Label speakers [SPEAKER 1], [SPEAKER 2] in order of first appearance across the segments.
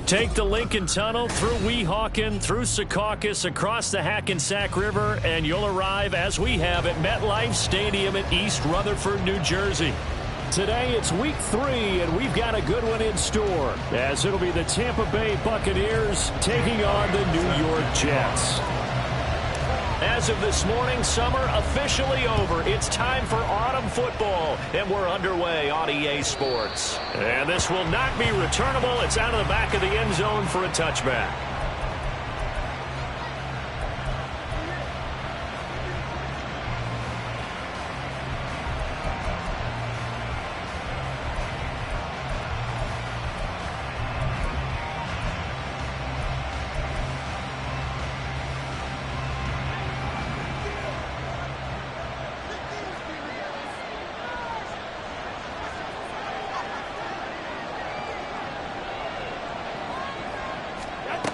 [SPEAKER 1] Take the Lincoln Tunnel through Weehawken, through Secaucus, across the Hackensack River, and you'll arrive, as we have, at MetLife Stadium in East Rutherford, New Jersey. Today, it's week 3, and we've got a good one in store, as it'll be the Tampa Bay Buccaneers taking on the New York Jets. As of this morning, summer officially over. It's time for autumn football, and we're underway on EA Sports. And this will not be returnable. It's out of the back of the end zone for a touchback.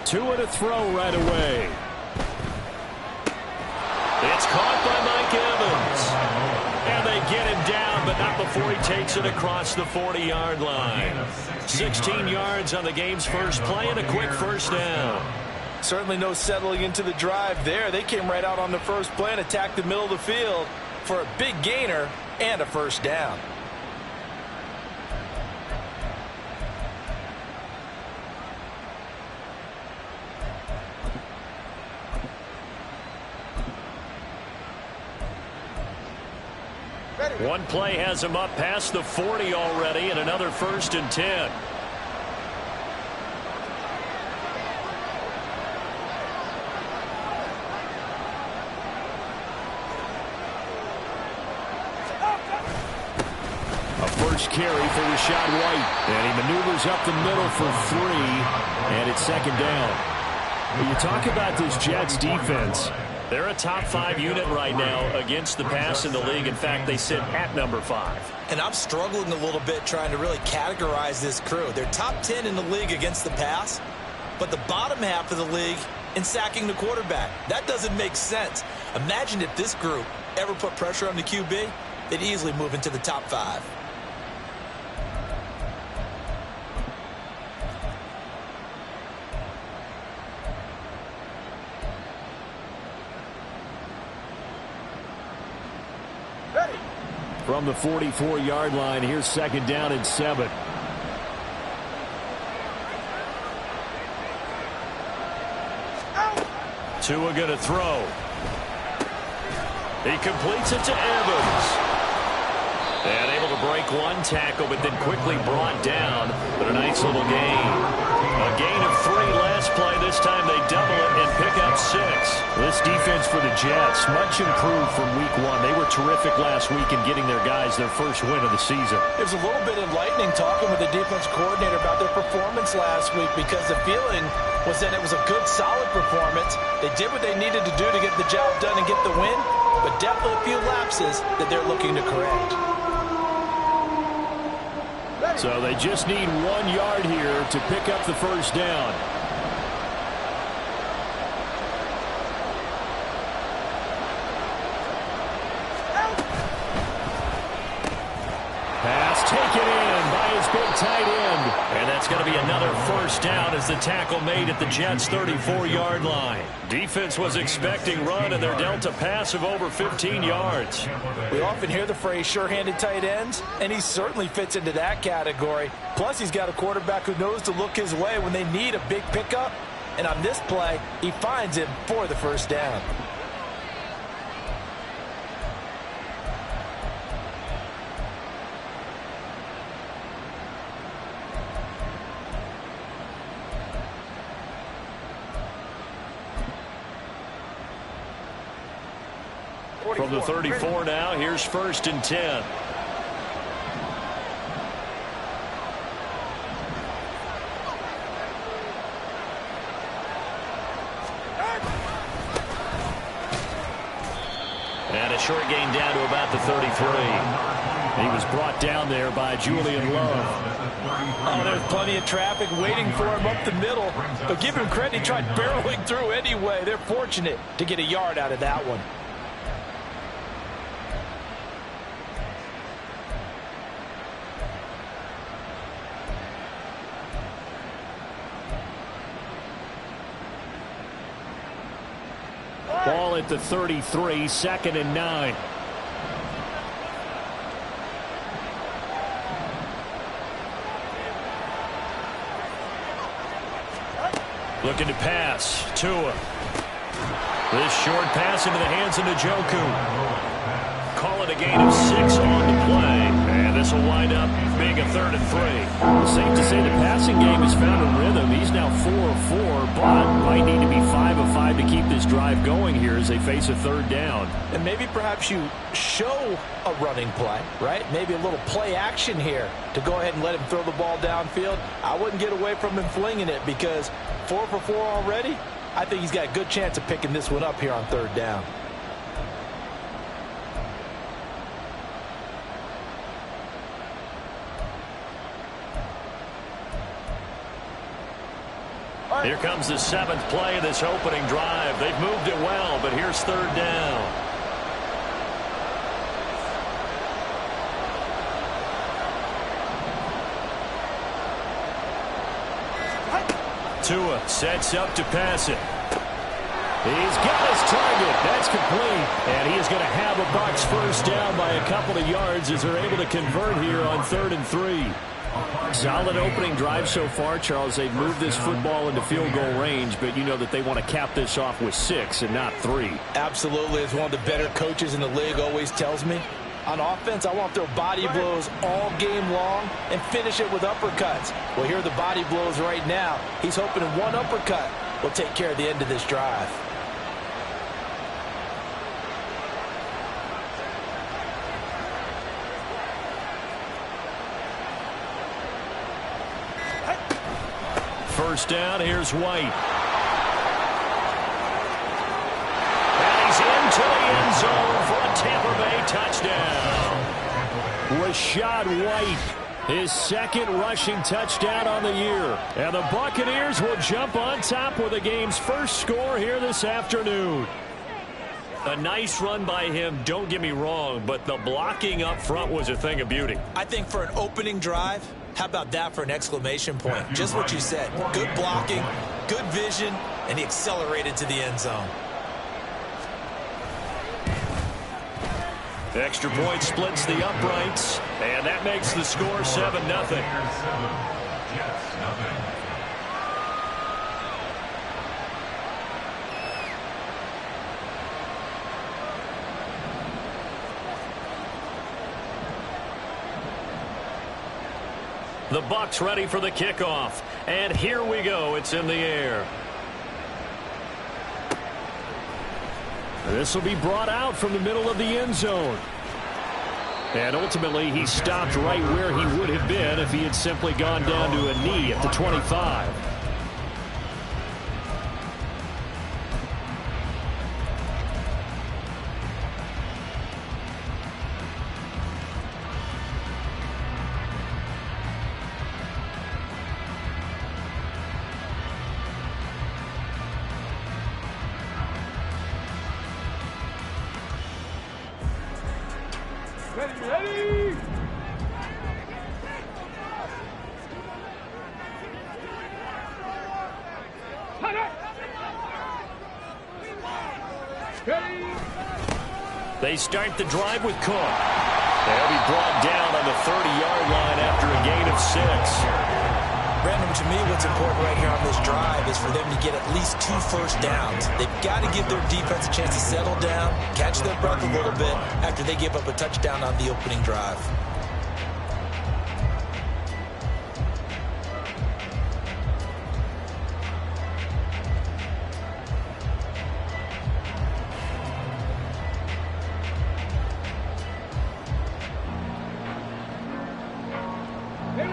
[SPEAKER 1] Tua to throw right away. It's caught by Mike Evans. And they get him down, but not before he takes it across the 40-yard line. 16 yards on the game's first play and a quick first down.
[SPEAKER 2] Certainly no settling into the drive there. They came right out on the first play and attacked the middle of the field for a big gainer and a first down.
[SPEAKER 1] One play has him up past the 40 already, and another 1st and 10. A first carry for Rashad White, and he maneuvers up the middle for 3, and it's 2nd down. When you talk about this Jets defense, they're a top 5 unit right now against the pass in the league. In fact, they sit at number 5.
[SPEAKER 3] And I'm struggling a little bit trying to really categorize this crew. They're top 10 in the league against the pass, but the bottom half of the league in sacking the quarterback. That doesn't make sense. Imagine if this group ever put pressure on the QB, they'd easily move into the top 5.
[SPEAKER 1] From the 44-yard line, here's 2nd down and 7. Tua going to throw. He completes it to Evans. And able to break one tackle, but then quickly brought down. But a nice little gain. A gain of 3 last play. This time they double it and pick up 6. This defense for the Jets, much improved from week 1. They were terrific last week in getting their guys their first win of the season.
[SPEAKER 2] It was a little bit enlightening talking with the defense coordinator about their performance last week, because the feeling was that it was a good, solid performance. They did what they needed to do to get the job done and get the win, but definitely a few lapses that they're looking to correct.
[SPEAKER 1] So they just need 1 yard here to pick up the first down. Pass taken in by his big tight end. And that's going to be another first down as the tackle made at the Jets' 34-yard line. Defense was expecting run, and they're dealt a pass of over 15 yards.
[SPEAKER 2] We often hear the phrase sure-handed tight ends, and he certainly fits into that category. Plus, he's got a quarterback who knows to look his way when they need a big pickup. And on this play, he finds him for the first down.
[SPEAKER 1] From the 34 now, here's 1st and 10. And a short gain down to about the 33. He was brought down there by Julian Love.
[SPEAKER 2] Oh, there's plenty of traffic waiting for him up the middle. But give him credit, he tried barreling through anyway. They're fortunate to get a yard out of that one.
[SPEAKER 1] Ball at the 33, 2nd and 9. Looking to pass. Tua. This short pass into the hands of Njoku. Call it a gain of 6 on the play. And this will wind up being a 3rd and 3. Safe to say the passing game has found a rhythm. He's now 4 of 4, but might need to be 5 of 5 to keep this drive going here as they face a 3rd down.
[SPEAKER 2] And maybe perhaps you show a running play, right? Maybe a little play action here to go ahead and let him throw the ball downfield. I wouldn't get away from him flinging it because 4 for 4 already. I think he's got a good chance of picking this one up here on 3rd down.
[SPEAKER 1] Here comes the 7th play of this opening drive. They've moved it well, but here's 3rd down. Tua sets up to pass it. He's got his target. That's complete. And he is going to have a Bucs first down by a couple of yards as they're able to convert here on 3rd and 3. Solid opening drive so far, Charles. They've moved this football into field goal range, but you know that they want to cap this off with 6 and not 3.
[SPEAKER 2] Absolutely. As one of the better coaches in the league always tells me, on offense, I want to throw body blows all game long and finish it with uppercuts. Well, here are the body blows right now. He's hoping one uppercut will take care of the end of this drive.
[SPEAKER 1] First down, here's White. And he's into the end zone for a Tampa Bay touchdown. Rachaad White, his 2nd rushing touchdown on the year. And the Buccaneers will jump on top with the game's first score here this afternoon. A nice run by him, don't get me wrong, but the blocking up front was a thing of beauty.
[SPEAKER 3] I think for an opening drive, how about that for an exclamation point? Just what you said. Good blocking, good vision, and he accelerated to the end zone.
[SPEAKER 1] The extra point splits the uprights, and that makes the score 7-0. The Bucs ready for the kickoff. And here we go. It's in the air. This will be brought out from the middle of the end zone. And ultimately, he stopped right where he would have been if he had simply gone down to a knee at the 25.
[SPEAKER 4] Ready!
[SPEAKER 1] They start the drive with Cook. They'll be brought down on the 30-yard line after a gain of 6.
[SPEAKER 3] Brandon, to me, what's important right here on this drive is for them to get at least 2 first downs. They've got to give their defense a chance to settle down, catch their breath a little bit after they give up a touchdown on the opening drive.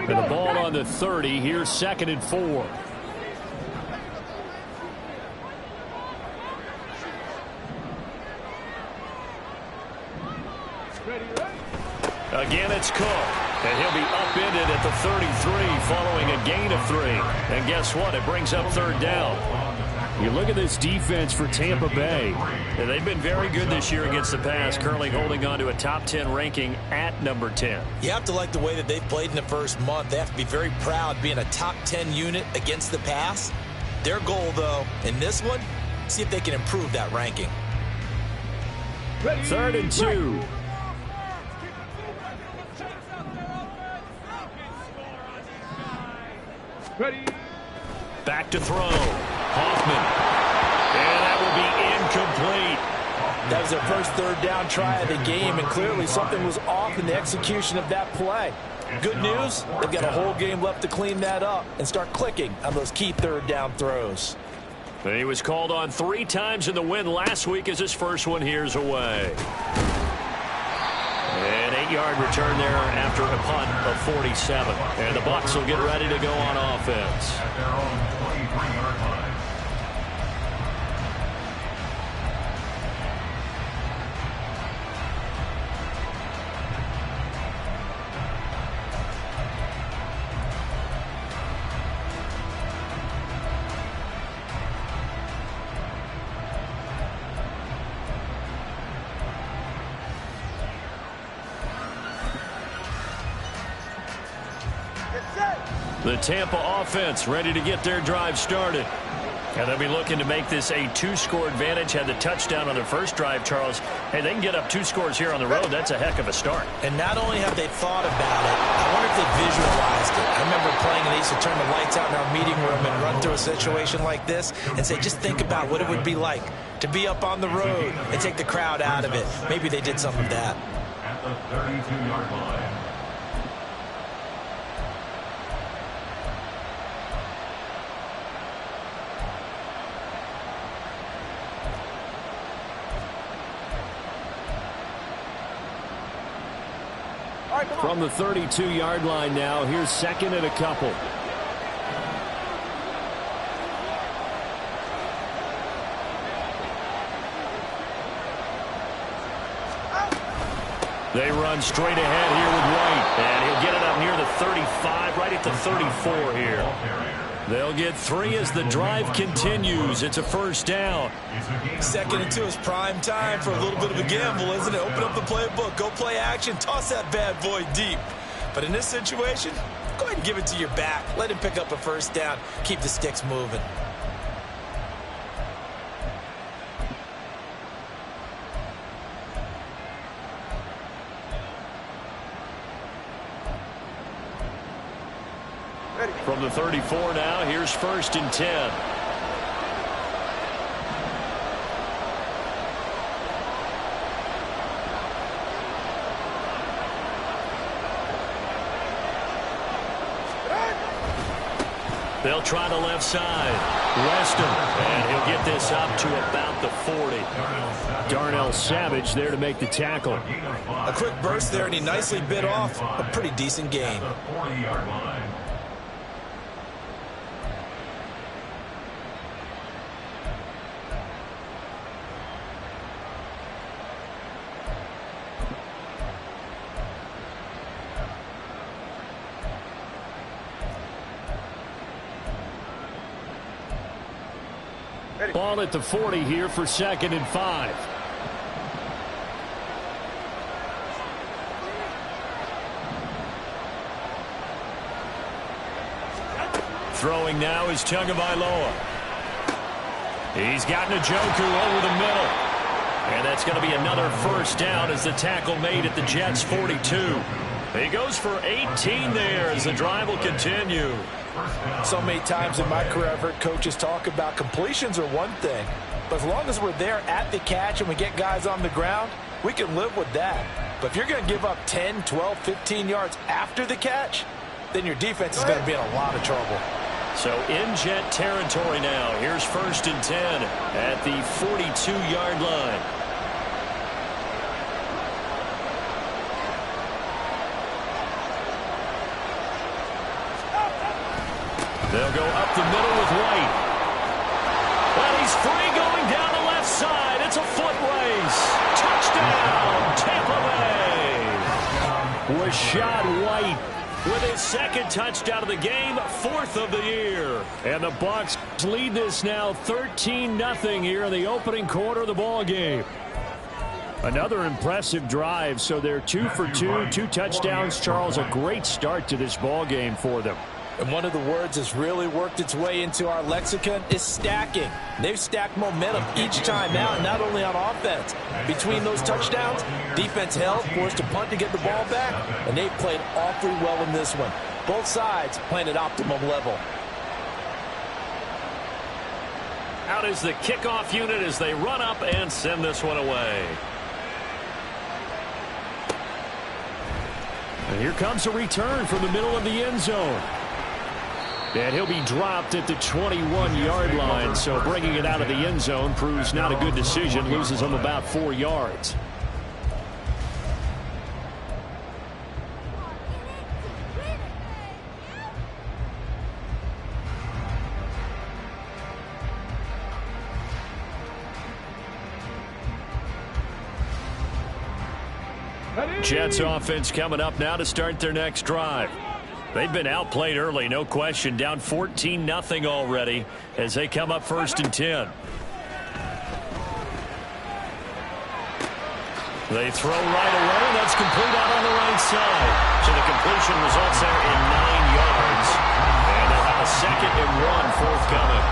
[SPEAKER 1] And the ball on the 30. Here's 2nd and 4. Again, it's Cook. And he'll be upended at the 33 following a gain of 3. And guess what? It brings up 3rd down. You look at this defense for Tampa Bay. And they've been very good this year against the pass, currently holding on to a top 10 ranking at number 10.
[SPEAKER 3] You have to like the way that they've played in the first month. They have to be very proud being a top 10 unit against the pass. Their goal, though, in this one, see if they can improve that ranking.
[SPEAKER 1] 3rd and 2. Back to throw. Hoffman. And that will be incomplete.
[SPEAKER 2] That was their first 3rd down try of the game, and clearly something was off in the execution of that play. Good news, they've got a whole game left to clean that up and start clicking on those key 3rd down throws.
[SPEAKER 1] And he was called on 3 times in the win last week as his first one here's away. An 8-yard return there after a punt of 47. And the Bucs will get ready to go on offense.
[SPEAKER 4] At their own 23-yard line.
[SPEAKER 1] The Tampa offense ready to get their drive started. And they'll be looking to make this a 2-score advantage. Had the touchdown on their first drive, Charles. Hey, they can get up 2 scores here on the road. That's a heck of a start.
[SPEAKER 2] And not only have they thought about it, I wonder if they visualized it. I remember playing and they used to turn the lights out in our meeting room and run through a situation like this and say, just think about what it would be like to be up on the road and take the crowd out of it. Maybe they did some of that.
[SPEAKER 4] At the 32-yard line.
[SPEAKER 1] From the 32-yard line now, here's 2nd and a couple. They run straight ahead here with White, and he'll get it up near the 35, right at the 34 here. They'll get 3 as the drive continues. It's a 1st down.
[SPEAKER 2] 2nd and 2 is prime time for a little bit of a gamble, isn't it? Open up the playbook, go play action, toss that bad boy deep. But in this situation, go ahead and give it to your back. Let him pick up a 1st down. Keep the sticks moving.
[SPEAKER 1] From the 34 now, here's 1st and 10. They'll try the left side. Weston, and he'll get this up to about the 40. Darnell Savage there to make the tackle.
[SPEAKER 2] A quick burst there, and he nicely bit off a pretty decent gain.
[SPEAKER 4] 40-yard line.
[SPEAKER 1] Ball at the 40 here for 2nd and 5. Throwing now is Tagovailoa. He's got Njoku over the middle. And that's going to be another 1st down as the tackle made at the Jets' 42. He goes for 18 there as the drive will continue.
[SPEAKER 2] So many times in my career I've heard coaches talk about completions are one thing, but as long as we're there at the catch and we get guys on the ground, we can live with that. But if you're going to give up 10, 12, 15 yards after the catch, then your defense is going to be in a lot of trouble.
[SPEAKER 1] So in Jet territory now. Here's 1st and 10 at the 42-yard line. They'll go up the middle with White. Well, he's free going down the left side. It's a foot race. Touchdown, Tampa Bay. Rashad White with his 2nd touchdown of the game, 4th of the year. And the Bucs lead this now 13-0 here in the opening quarter of the ball game. Another impressive drive, so they're 2 for 2, 2 touchdowns. Charles, a great start to this ball game for them.
[SPEAKER 2] And one of the words that's really worked its way into our lexicon is stacking. They've stacked momentum each time out, not only on offense. Between those touchdowns, defense held, forced a punt to get the ball back, and they played awfully well in this one. Both sides playing at optimum level.
[SPEAKER 1] Out is the kickoff unit as they run up and send this one away. And here comes a return from the middle of the end zone. And he'll be dropped at the 21-yard line, so bringing it out of the end zone proves not a good decision. Loses him about 4 yards. Jets offense coming up now to start their next drive. They've been outplayed early, no question. Down 14-0 already as they come up 1st and 10. They throw right away, and that's complete out on the right side. So the completion results there in 9 yards. And they'll have a 2nd and 1 forthcoming.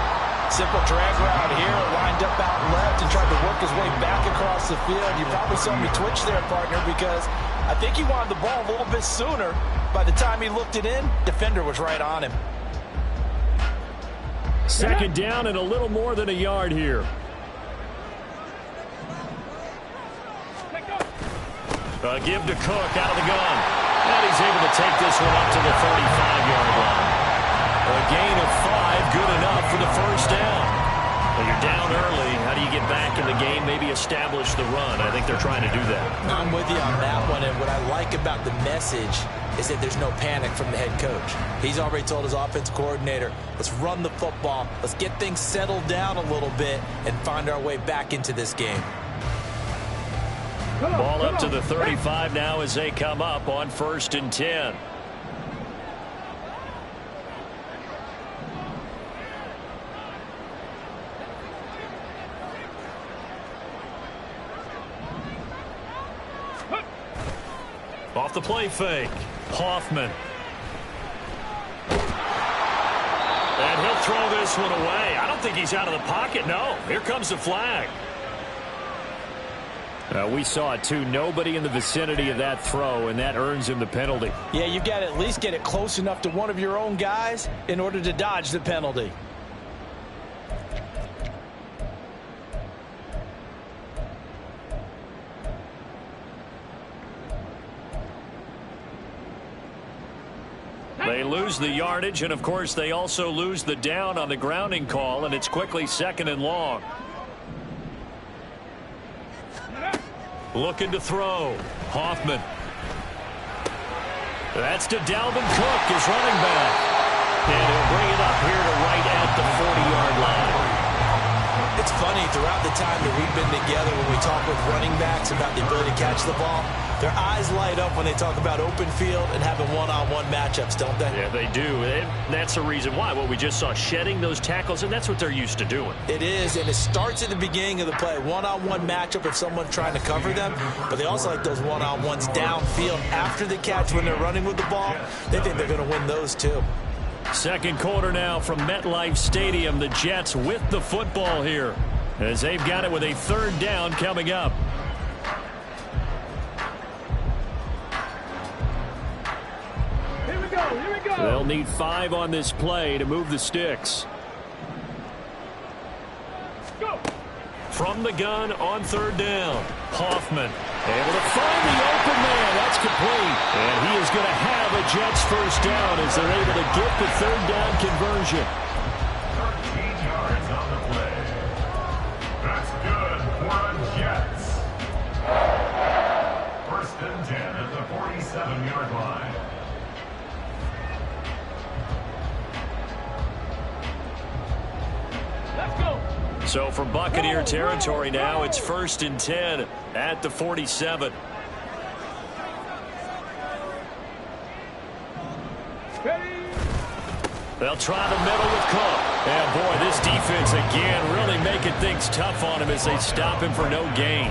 [SPEAKER 2] Simple drag route here, lined up out left and tried to work his way back across the field. You probably saw me twitch there, partner, because I think he wanted the ball a little bit sooner. By the time he looked it in, defender was right on him.
[SPEAKER 1] 2nd down and a little more than a yard here. A give to Cook out of the gun. And he's able to take this one up to the 35-yard line. A gain of 5, good enough for the 1st down. Well, you're down early. How do you get back in the game? Maybe establish the run. I think they're trying to do that.
[SPEAKER 2] I'm with you on that one, and what I like about the message is that there's no panic from the head coach. He's already told his offense coordinator, let's run the football, let's get things settled down a little bit and find our way back into this game.
[SPEAKER 1] Ball up to the 35 now as they come up on 1st and 10. Off the play fake, Hoffman. And he'll throw this one away. I don't think he's out of the pocket, no. Here comes the flag. We saw it too. Nobody in the vicinity of that throw, and that earns him the penalty.
[SPEAKER 2] Yeah, you got to at least get it close enough to one of your own guys in order to dodge the penalty.
[SPEAKER 1] They lose the yardage, and of course they also lose the down on the grounding call, and it's quickly 2nd and long. Looking to throw. Hoffman. That's to Dalvin Cook, his running back. And he'll bring it up here to right at the 40-yard line.
[SPEAKER 2] It's funny, throughout the time that we've been together, when we talk with running backs about the ability to catch the ball, their eyes light up when they talk about open field and having one-on-one matchups, don't they?
[SPEAKER 1] Yeah, they do. That's the reason why. Well, we just saw shedding those tackles, and that's what they're used to doing.
[SPEAKER 2] It is, and it starts at the beginning of the play. One-on-one matchup if someone's trying to cover them, but they also like those one-on-ones downfield after the catch when they're running with the ball. They think they're going to win those too.
[SPEAKER 1] 2nd quarter now from MetLife Stadium. The Jets with the football here as they've got it with a 3rd down coming up.
[SPEAKER 5] Here we go.
[SPEAKER 1] They'll need 5 on this play to move the sticks.
[SPEAKER 5] Go.
[SPEAKER 1] From the gun on 3rd down. Hoffman able to find the open man. That's complete. And he is going to have a Jets 1st down as they're able to get the 3rd down conversion.
[SPEAKER 4] 13 yards on the play. That's good for the Jets. 1st and 10 at the 47-yard line.
[SPEAKER 5] Let's go.
[SPEAKER 1] So for Buccaneer territory now, it's 1st and 10 at the 47. They'll try the middle with Cook. And boy, this defense again really making things tough on him as they stop him for no gain.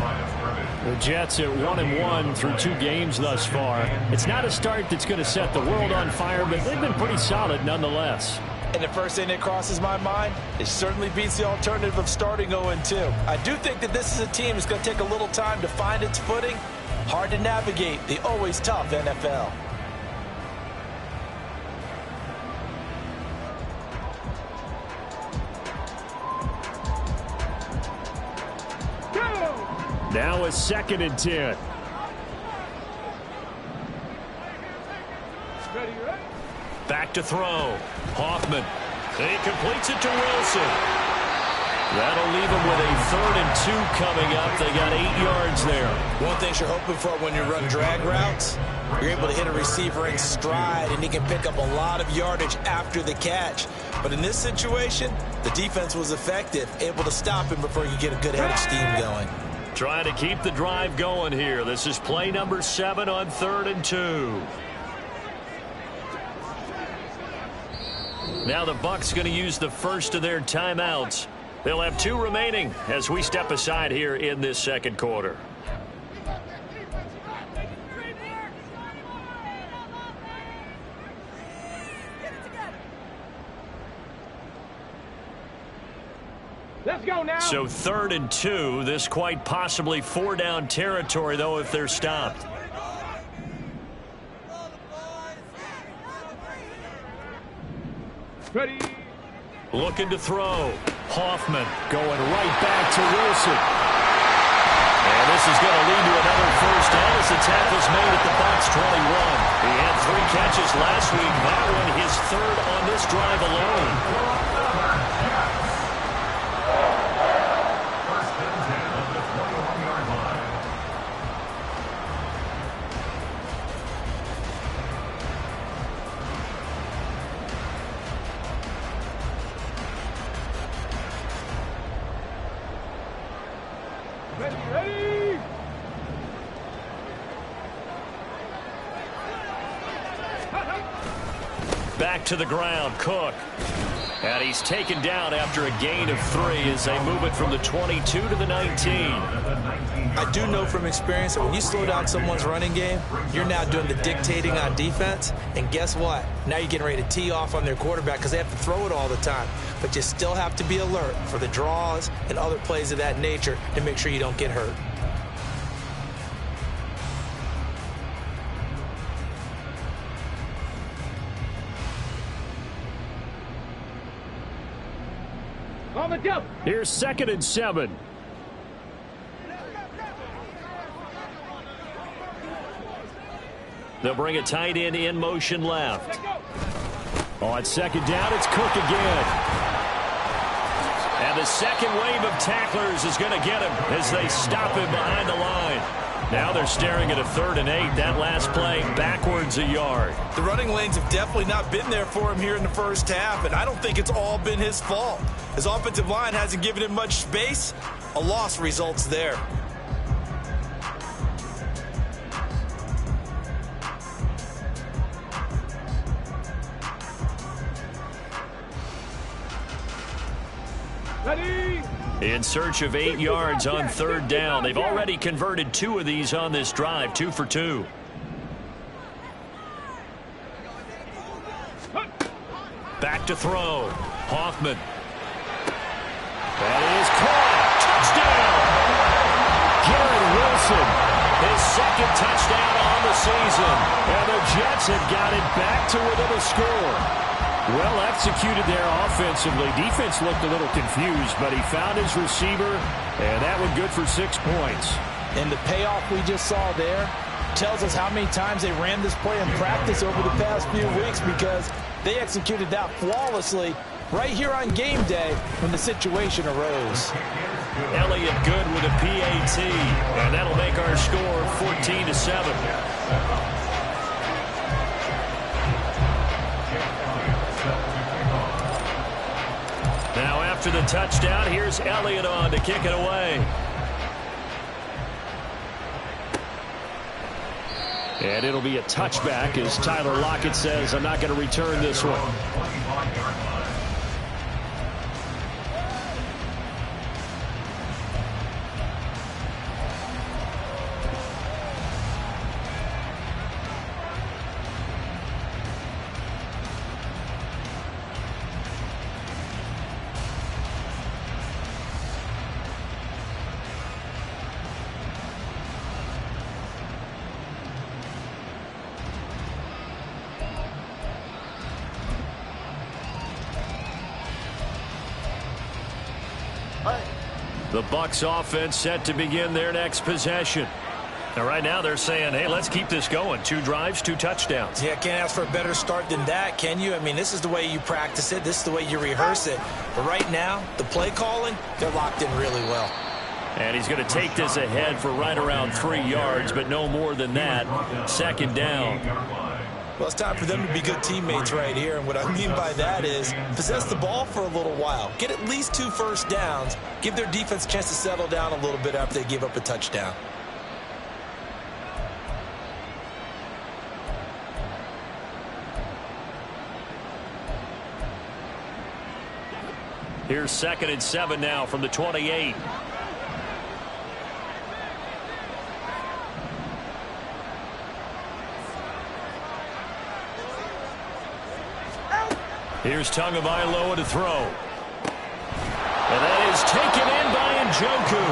[SPEAKER 1] The Jets at 1-1 through 2 games thus far. It's not a start that's going to set the world on fire, but they've been pretty solid nonetheless.
[SPEAKER 2] And the first thing that crosses my mind, it certainly beats the alternative of starting 0-2. I do think that this is a team that's going to take a little time to find its footing. Hard to navigate the always tough NFL.
[SPEAKER 1] Now a 2nd and 10. Back to throw. Hoffman. He completes it to Wilson. That'll leave him with a 3rd and 2 coming up. They got 8 yards there.
[SPEAKER 3] One thing you're hoping for when you run drag routes, you're able to hit a receiver in stride, and he can pick up a lot of yardage after the catch. But in this situation, the defense was effective, able to stop him before you get a good head of steam going.
[SPEAKER 1] Trying to keep the drive going here. This is play number 7 on 3rd and 2. Now the Bucs going to use the first of their timeouts. They'll have 2 remaining as we step aside here in this 2nd quarter.
[SPEAKER 5] Let's go now.
[SPEAKER 1] So 3rd and 2. This quite possibly 4-down territory, though, if they're stopped.
[SPEAKER 5] Ready.
[SPEAKER 1] Looking to throw. Hoffman going right back to Wilson. And this is going to lead to another 1st down as the tackle's made at the Bucs 21. He had 3 catches last week. That one his 3rd on this drive alone.
[SPEAKER 5] Ready.
[SPEAKER 1] Back to the ground, Cook. And he's taken down after a gain of 3 as they move it from the 22 to the 19.
[SPEAKER 2] I do know from experience that when you slow down someone's running game, you're now doing the dictating on defense. And guess what? Now you're getting ready to tee off on their quarterback because they have to throw it all the time. But you still have to be alert for the draws and other plays of that nature to make sure you don't get hurt.
[SPEAKER 5] On the jump.
[SPEAKER 1] Here's 2nd and 7. They'll bring a tight end in motion left. On 2nd down, it's Cook again. And the 2nd wave of tacklers is going to get him as they stop him behind the line. Now they're staring at a 3rd and 8. That last play backwards a yard.
[SPEAKER 2] The running lanes have definitely not been there for him here in the 1st half, and I don't think it's all been his fault. His offensive line hasn't given him much space. A loss results there.
[SPEAKER 5] Ready.
[SPEAKER 1] In search of 8 yards on 3rd down. They've already converted 2 of these on this drive, 2 for 2. Back to throw. Hoffman. That is caught. Touchdown. Garrett Wilson, his 2nd touchdown on the season. And the Jets have got it back to within a score. Well executed there offensively. Defense looked a little confused, but he found his receiver, and that one good for 6 points.
[SPEAKER 2] And the payoff we just saw there tells us how many times they ran this play in practice over the past few weeks, because they executed that flawlessly right here on game day when the situation arose.
[SPEAKER 1] Elliott good with a PAT, and that'll make our score 14-7. Now after the touchdown, here's Elliott on to kick it away. And it'll be a touchback as Tyler Lockett says, I'm not going to return this one. The Bucs offense set to begin their next possession. Now, right now they're saying, hey, let's keep this going. 2 drives, 2 touchdowns.
[SPEAKER 2] Yeah, can't ask for a better start than that, can you? I mean, this is the way you practice it. This is the way you rehearse it. But right now, the play calling, they're locked in really well.
[SPEAKER 1] And he's going to take this ahead for right around 3 yards, but no more than that. 2nd down.
[SPEAKER 2] Well, it's time for them to be good teammates right here. And what I mean by that is possess the ball for a little while. Get at least 2 first downs. Give their defense a chance to settle down a little bit after they give up a touchdown.
[SPEAKER 1] Here's 2nd and 7 now from the 28. Here's Tagovailoa to throw. And that is taken in by Njoku.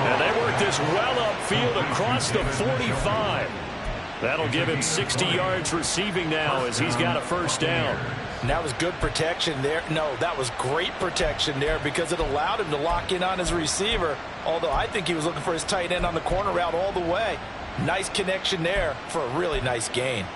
[SPEAKER 1] And they work this well upfield across the 45. That'll give him 60 yards receiving now as he's got a 1st down.
[SPEAKER 2] And that was good protection there. No, that was great protection there because it allowed him to lock in on his receiver. Although I think he was looking for his tight end on the corner route all the way. Nice connection there for a really nice gain.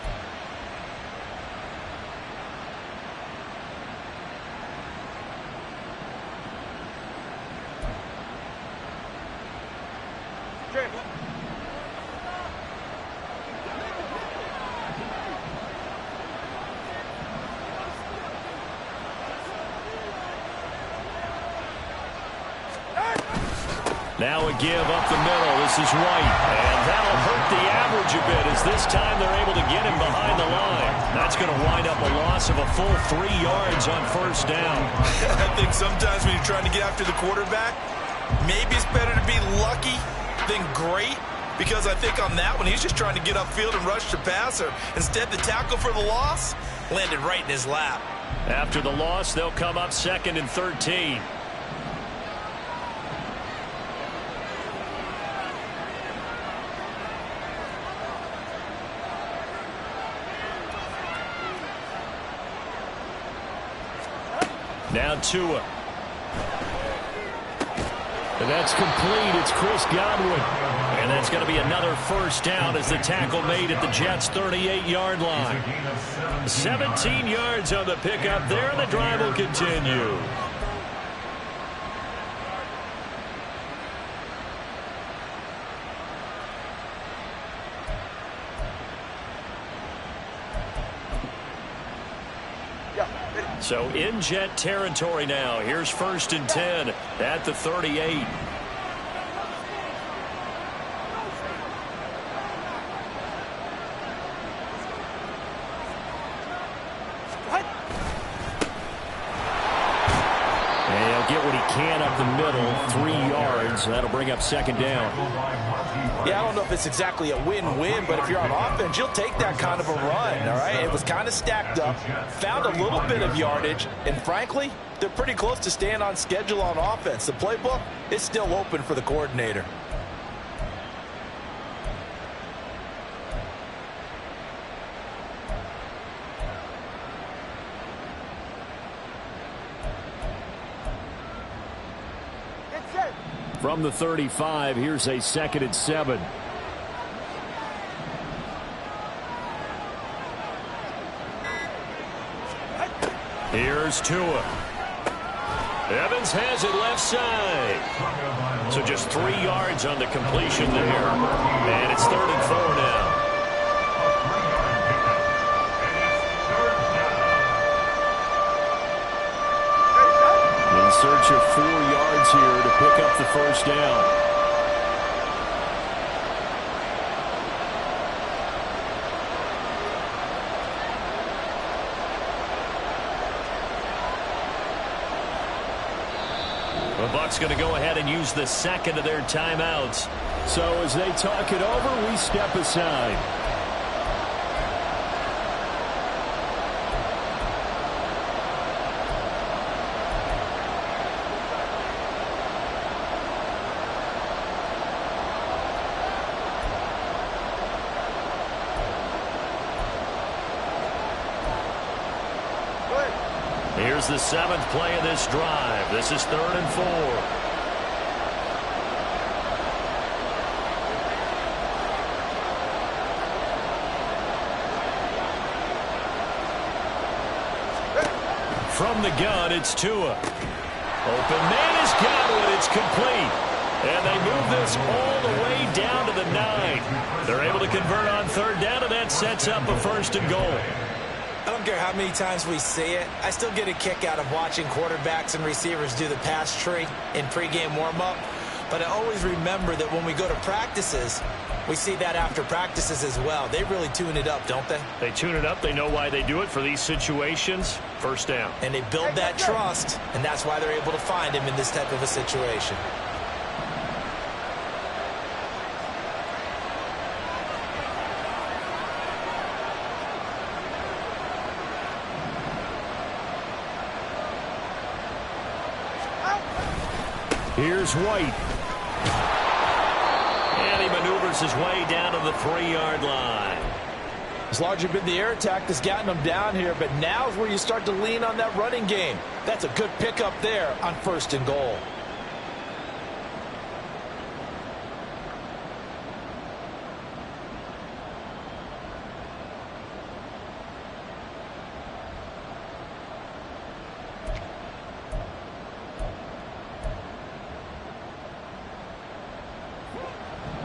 [SPEAKER 1] Now a give up the middle. This is White. And that'll hurt the average a bit as this time they're able to get him behind the line. That's going to wind up a loss of a full 3 yards on 1st down.
[SPEAKER 2] I think sometimes when you're trying to get after the quarterback, maybe it's better to be lucky than great. Because I think on that one, he's just trying to get upfield and rush the passer. Instead, the tackle for the loss landed right in his lap.
[SPEAKER 1] After the loss, they'll come up 2nd and 13. Now Tua. And that's complete. It's Chris Godwin. And that's going to be another 1st down as the tackle made at the Jets' 38-yard line. 17 yards on the pickup there, and the drive will continue. So in Jet territory now. Here's 1st and 10 at the 38. And he'll get what he can up the middle, 3 yards. That'll bring up 2nd down.
[SPEAKER 2] Yeah, I don't know if it's exactly a win-win, but if you're on offense, you'll take that kind of a run, all right? It was kind of stacked up, found a little bit of yardage, and frankly, they're pretty close to staying on schedule on offense. The playbook is still open for the coordinator.
[SPEAKER 1] From the 35, here's a 2nd and 7. Here's Tua. Evans has it left side. So just 3 yards on the completion there. And it's 3rd and 4 now. In search of 4 yards here to pick up the 1st down. The Bucs going to go ahead and use the 2nd of their timeouts. So as they talk it over, we step aside. Here's the 7th play of this drive. This is 3rd and 4. From the gun, it's Tua. Open man has got it. It's complete. And they move this all the way down to the 9. They're able to convert on third down, and that sets up a first and goal.
[SPEAKER 3] I don't care how many times we see it. I still get a kick out of watching quarterbacks and receivers do the pass tree in pregame warm-up. But I always remember that when we go to practices, we see that after practices as well. They really tune it up, don't they?
[SPEAKER 1] They tune it up. They know why they do it for these situations. First down.
[SPEAKER 3] And they build that trust, and that's why they're able to find him in this type of a situation.
[SPEAKER 1] Here's White. And he maneuvers his way down to the 3-yard line.
[SPEAKER 2] It's largely been the air attack that's gotten them down here, but now's where you start to lean on that running game. That's a good pickup there on first and goal.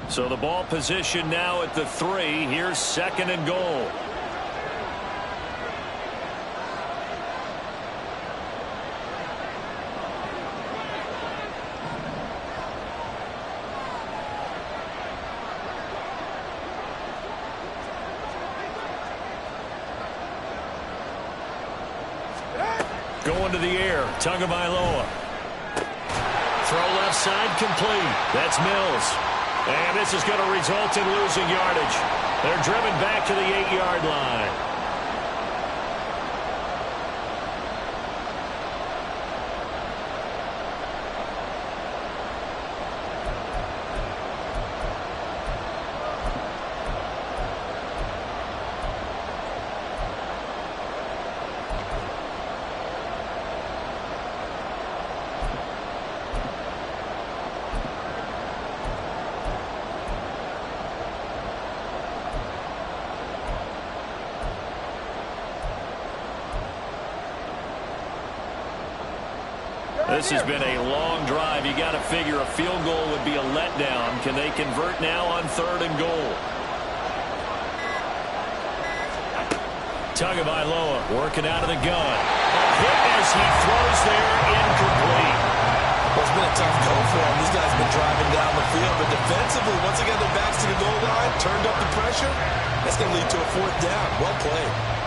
[SPEAKER 1] So the ball position now at the 3. Here's second and goal. Going to the air. Tagovailoa. Throw left side complete. That's Mills. And this is going to result in losing yardage. They're driven back to the 8-yard line. This has been a long drive. You got to figure a field goal would be a letdown. Can they convert now on third and goal? Tagovailoa working out of the gun. A hit as he throws there, incomplete.
[SPEAKER 3] Well, it's been a tough go for him. These guys have been driving down the field, but defensively, once they got their backs to the goal line, turned up the pressure, that's going to lead to a fourth down. Well played.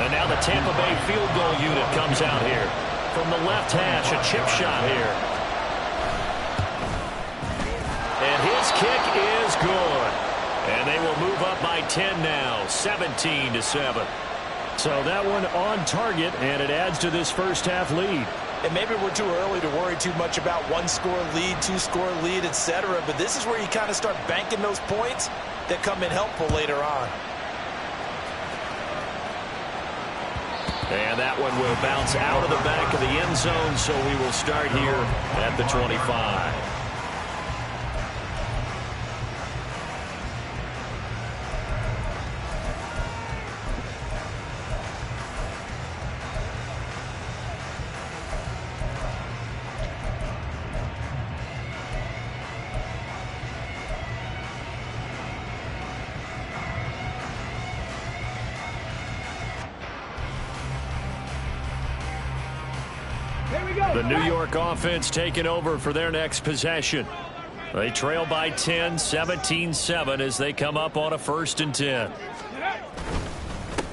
[SPEAKER 1] And now the Tampa Bay field goal unit comes out here. From the left hash, a chip shot here. And his kick is good. And they will move up by 10 now, 17-7. So that one on target, and it adds to this first half lead.
[SPEAKER 2] And maybe we're too early to worry too much about one-score lead, two-score lead, etc. But this is where you kind of start banking those points that come in helpful later on.
[SPEAKER 1] And that one will bounce out of the back of the end zone, so we will start here at the 25. The New York offense taking over for their next possession. They trail by 10, 17-7 as they come up on a 1st and 10.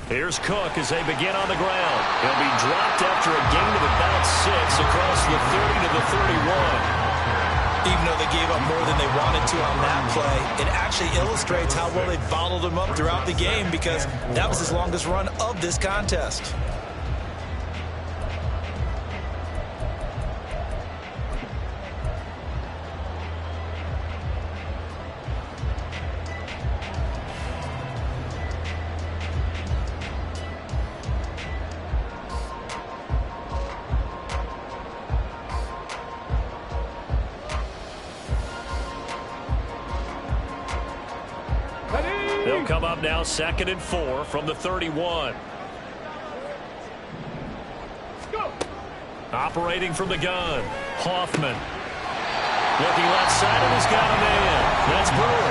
[SPEAKER 1] Here's Cook as they begin on the ground. He'll be dropped after a gain of about 6 across the 30 to the 31.
[SPEAKER 3] Even though they gave up more than they wanted to on that play, it actually illustrates how well they bottled him up throughout the game because that was his longest run of this contest.
[SPEAKER 1] come up now 2nd and 4 from the 31.
[SPEAKER 5] Go.
[SPEAKER 1] Operating from the gun, Hoffman. Looking left side, and he's got a man. That's Brewer.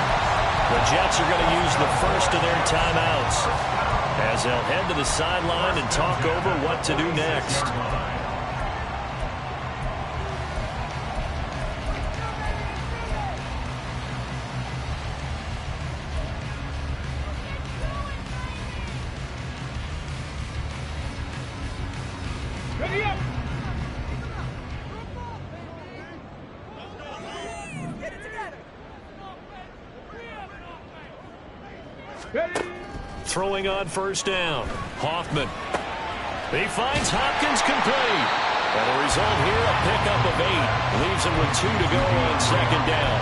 [SPEAKER 1] The Jets are going to use the first of their timeouts as they'll head to the sideline and talk over what to do next.
[SPEAKER 5] Ready up. Ready.
[SPEAKER 1] Throwing on first down, Hoffman. He finds Hopkins complete. And the result here, a pickup of 8. Leaves him with 2 to go on 2nd down.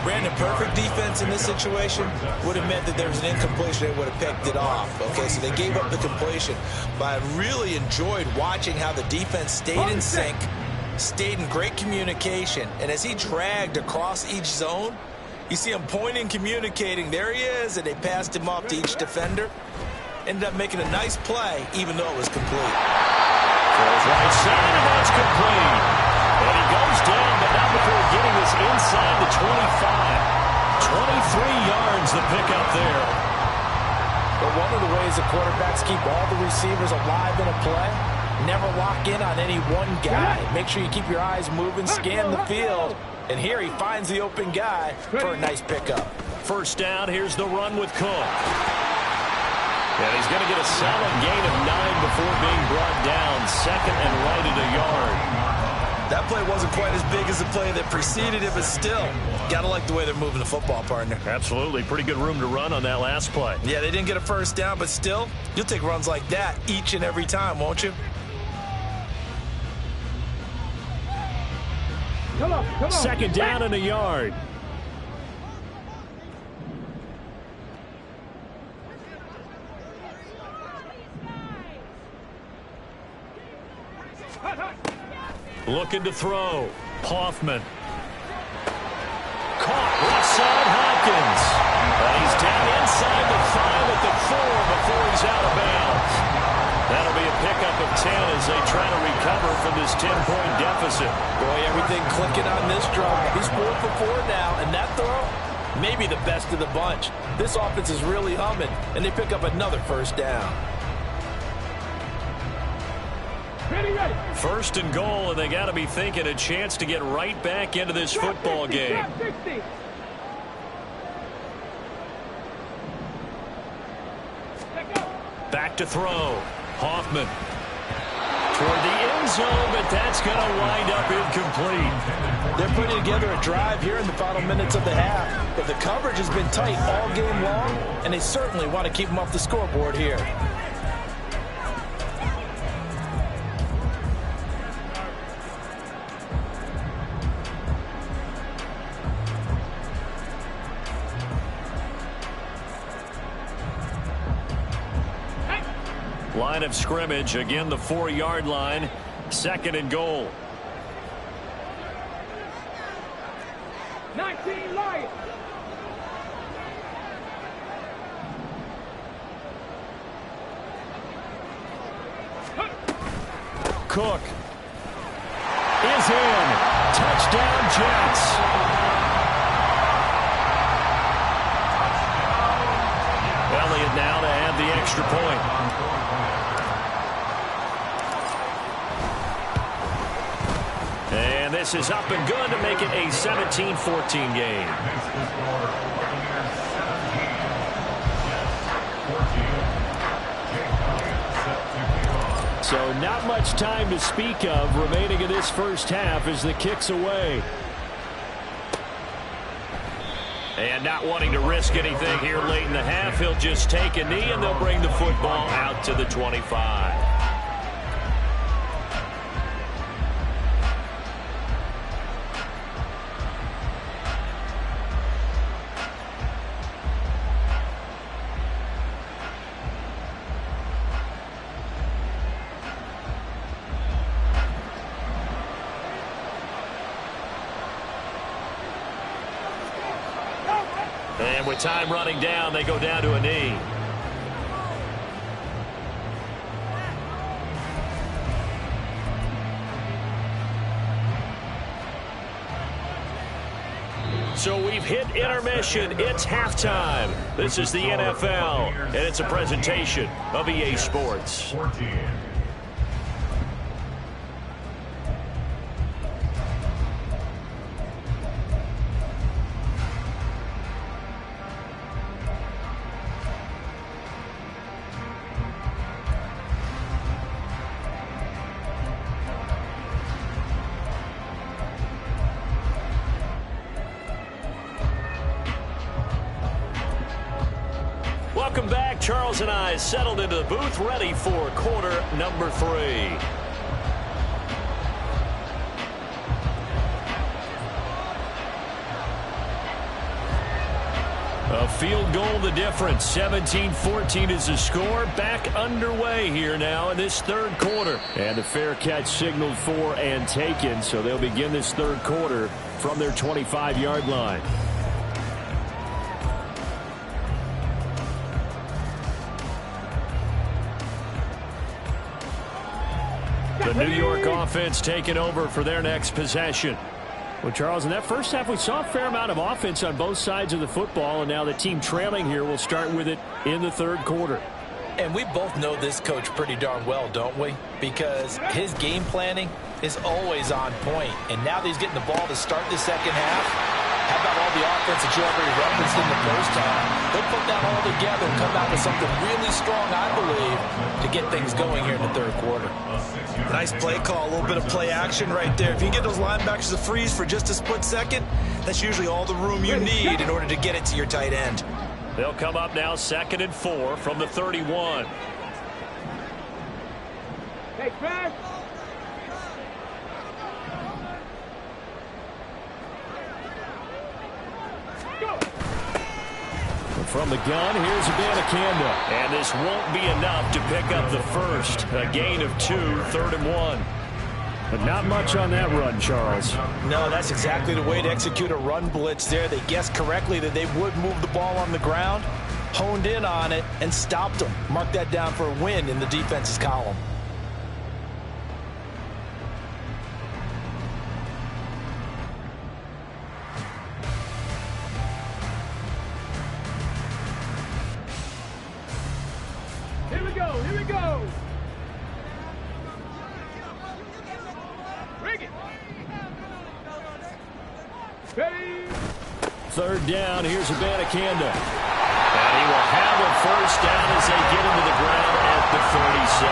[SPEAKER 3] Brandon, perfect defense in this situation would have meant that there was an incompletion. They would have picked it off. Okay, so they gave up the completion. But I really enjoyed watching how the defense stayed in sync, stayed in great communication. And as he dragged across each zone, you see him pointing, communicating. There he is, and they passed him off to each defender. Ended up making a nice play, even though it was complete.
[SPEAKER 1] Throws right side, and that's complete. And he goes down, but not before getting this inside the 25. 23 yards the pickup there.
[SPEAKER 2] But one of the ways the quarterbacks keep all the receivers alive in a play, never lock in on any one guy. Make sure you keep your eyes moving, scan the field. And here he finds the open guy for a nice pickup.
[SPEAKER 1] First down, here's the run with Cook. And he's going to get a solid gain of 9 before being brought down. 2nd and right at a yard.
[SPEAKER 3] That play wasn't quite as big as the play that preceded it, but still, got to like the way they're moving the football, partner.
[SPEAKER 1] Absolutely. Pretty good room to run on that last play.
[SPEAKER 3] Yeah, they didn't get a first down, but still, you'll take runs like that each and every time, won't you?
[SPEAKER 5] Come on, come on.
[SPEAKER 1] 2nd down and a yard. Looking to throw. Hoffman. Caught left side, Hopkins. And he's down inside the 5 at the 4 before he's out of bounds. That'll be a pickup of 10 as they try to recover from this 10-point deficit.
[SPEAKER 2] Boy, everything clicking on this drum. He's 4 for 4 now, and that throw, maybe the best of the bunch. This offense is really humming, and they pick up another first down.
[SPEAKER 5] Ready, ready.
[SPEAKER 1] 1st and goal, and they got to be thinking a chance to get right back into this football game.
[SPEAKER 5] 60.
[SPEAKER 1] Back to throw. Hoffman. Toward the end zone, but that's going to wind up incomplete.
[SPEAKER 2] They're putting together a drive here in the final minutes of the half, but the coverage has been tight all game long, and they certainly want to keep them off the scoreboard here.
[SPEAKER 1] Line of scrimmage, again the 4-yard line. 2nd and goal.
[SPEAKER 5] 19 Lions.
[SPEAKER 1] Cook is in. Touchdown, Jets. Elliott now to add the extra point. And this is up and good to make it a 17-14 game. So not much time to speak of remaining in this first half as the kick's away. And not wanting to risk anything here late in the half, he'll just take a knee and they'll bring the football out to the 25. And And with time running down, they go down to a knee. So we've hit intermission. It's halftime. This is the NFL, and it's a presentation of EA Sports.
[SPEAKER 4] 14.
[SPEAKER 1] Welcome back. Charles and I settled into the booth, ready for quarter number 3. A field goal the difference. 17-14 is the score. Back underway here now in this third quarter. And the fair catch signaled for and taken, so they'll begin this third quarter from their 25-yard line. The New York offense taking over for their next possession. Well, Charles, in that first half, we saw a fair amount of offense on both sides of the football, and now the team trailing here will start with it in the third quarter.
[SPEAKER 2] And we both know this coach pretty darn well, don't we? Because his game planning is always on point. And now that he's getting the ball to start the second half, how about all the offense that you already referenced in the first half? They'll put that all together and come out with something really strong, I believe, to get things going here in the third quarter.
[SPEAKER 3] Nice play call, a little bit of play action right there. If you can get those linebackers to freeze for just a split second, that's usually all the room you need in order to get it to your tight end.
[SPEAKER 1] They'll come up now 2nd and 4 from the 31.
[SPEAKER 5] Hey, back. Go.
[SPEAKER 1] From the gun, here's Abanikanda. And this won't be enough to pick up the first. A gain of 2, 3rd and 1. But not much on that run, Charles.
[SPEAKER 2] No, that's exactly the way to execute a run blitz there. They guessed correctly that they would move the ball on the ground, honed in on it, and stopped them. Mark that down for a win in the defense's column.
[SPEAKER 5] Here we go. Here we go. Bring it. Ready.
[SPEAKER 1] 3rd down, here's Abanikanda. And he will have a first down as they get into the ground at the 37.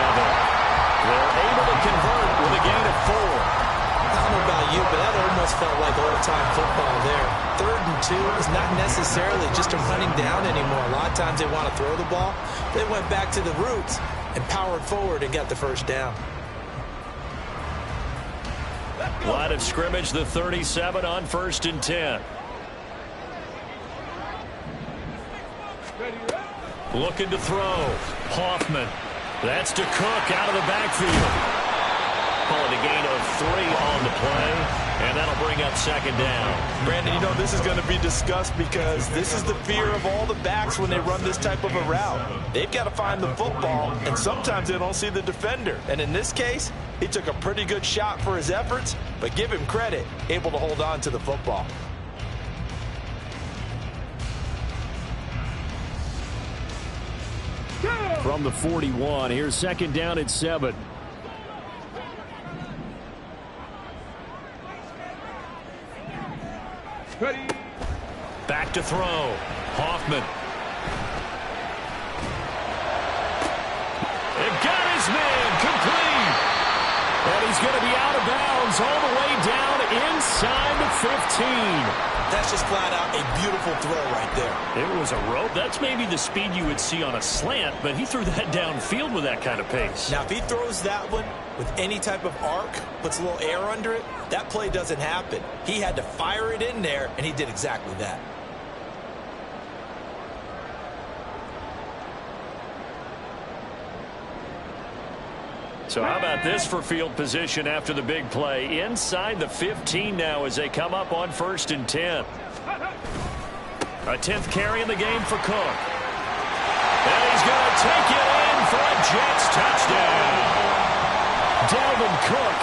[SPEAKER 1] They're able to convert with a gain of 4.
[SPEAKER 3] I don't know about you, but that almost felt like old-time football there. 3rd and 2 is not necessarily just a running down anymore. A lot of times they want to throw the ball. They went back to the roots and powered forward and got the first down.
[SPEAKER 1] Line of scrimmage, the 37 on 1st and 10. Looking to throw. Hoffman. That's to Cook out of the backfield. Calling a gain of 3 on the play, and that'll bring up 2nd down.
[SPEAKER 2] Brandon, you know this is going to be discussed because this is the fear of all the backs when they run this type of a route. They've got to find the football, and sometimes they don't see the defender. And in this case, he took a pretty good shot for his efforts, but give him credit, able to hold on to the football.
[SPEAKER 1] From the 41, here's 2nd down at 7.
[SPEAKER 5] Ready.
[SPEAKER 1] Back to throw. Hoffman. It got his man complete. And he's going to be out of bounds all the way down inside the 15.
[SPEAKER 3] That's just flat out a beautiful throw right there.
[SPEAKER 1] It was a rope. That's maybe the speed you would see on a slant, but he threw that downfield with that kind of pace.
[SPEAKER 3] Now, if he throws that one with any type of arc, puts a little air under it, that play doesn't happen. He had to fire it in there, and he did exactly that.
[SPEAKER 1] So how about this for field position after the big play? Inside the 15 now as they come up on 1st and 10. A 10th carry in the game for Cook. And he's going to take it in for a Jets touchdown. Dalvin Cook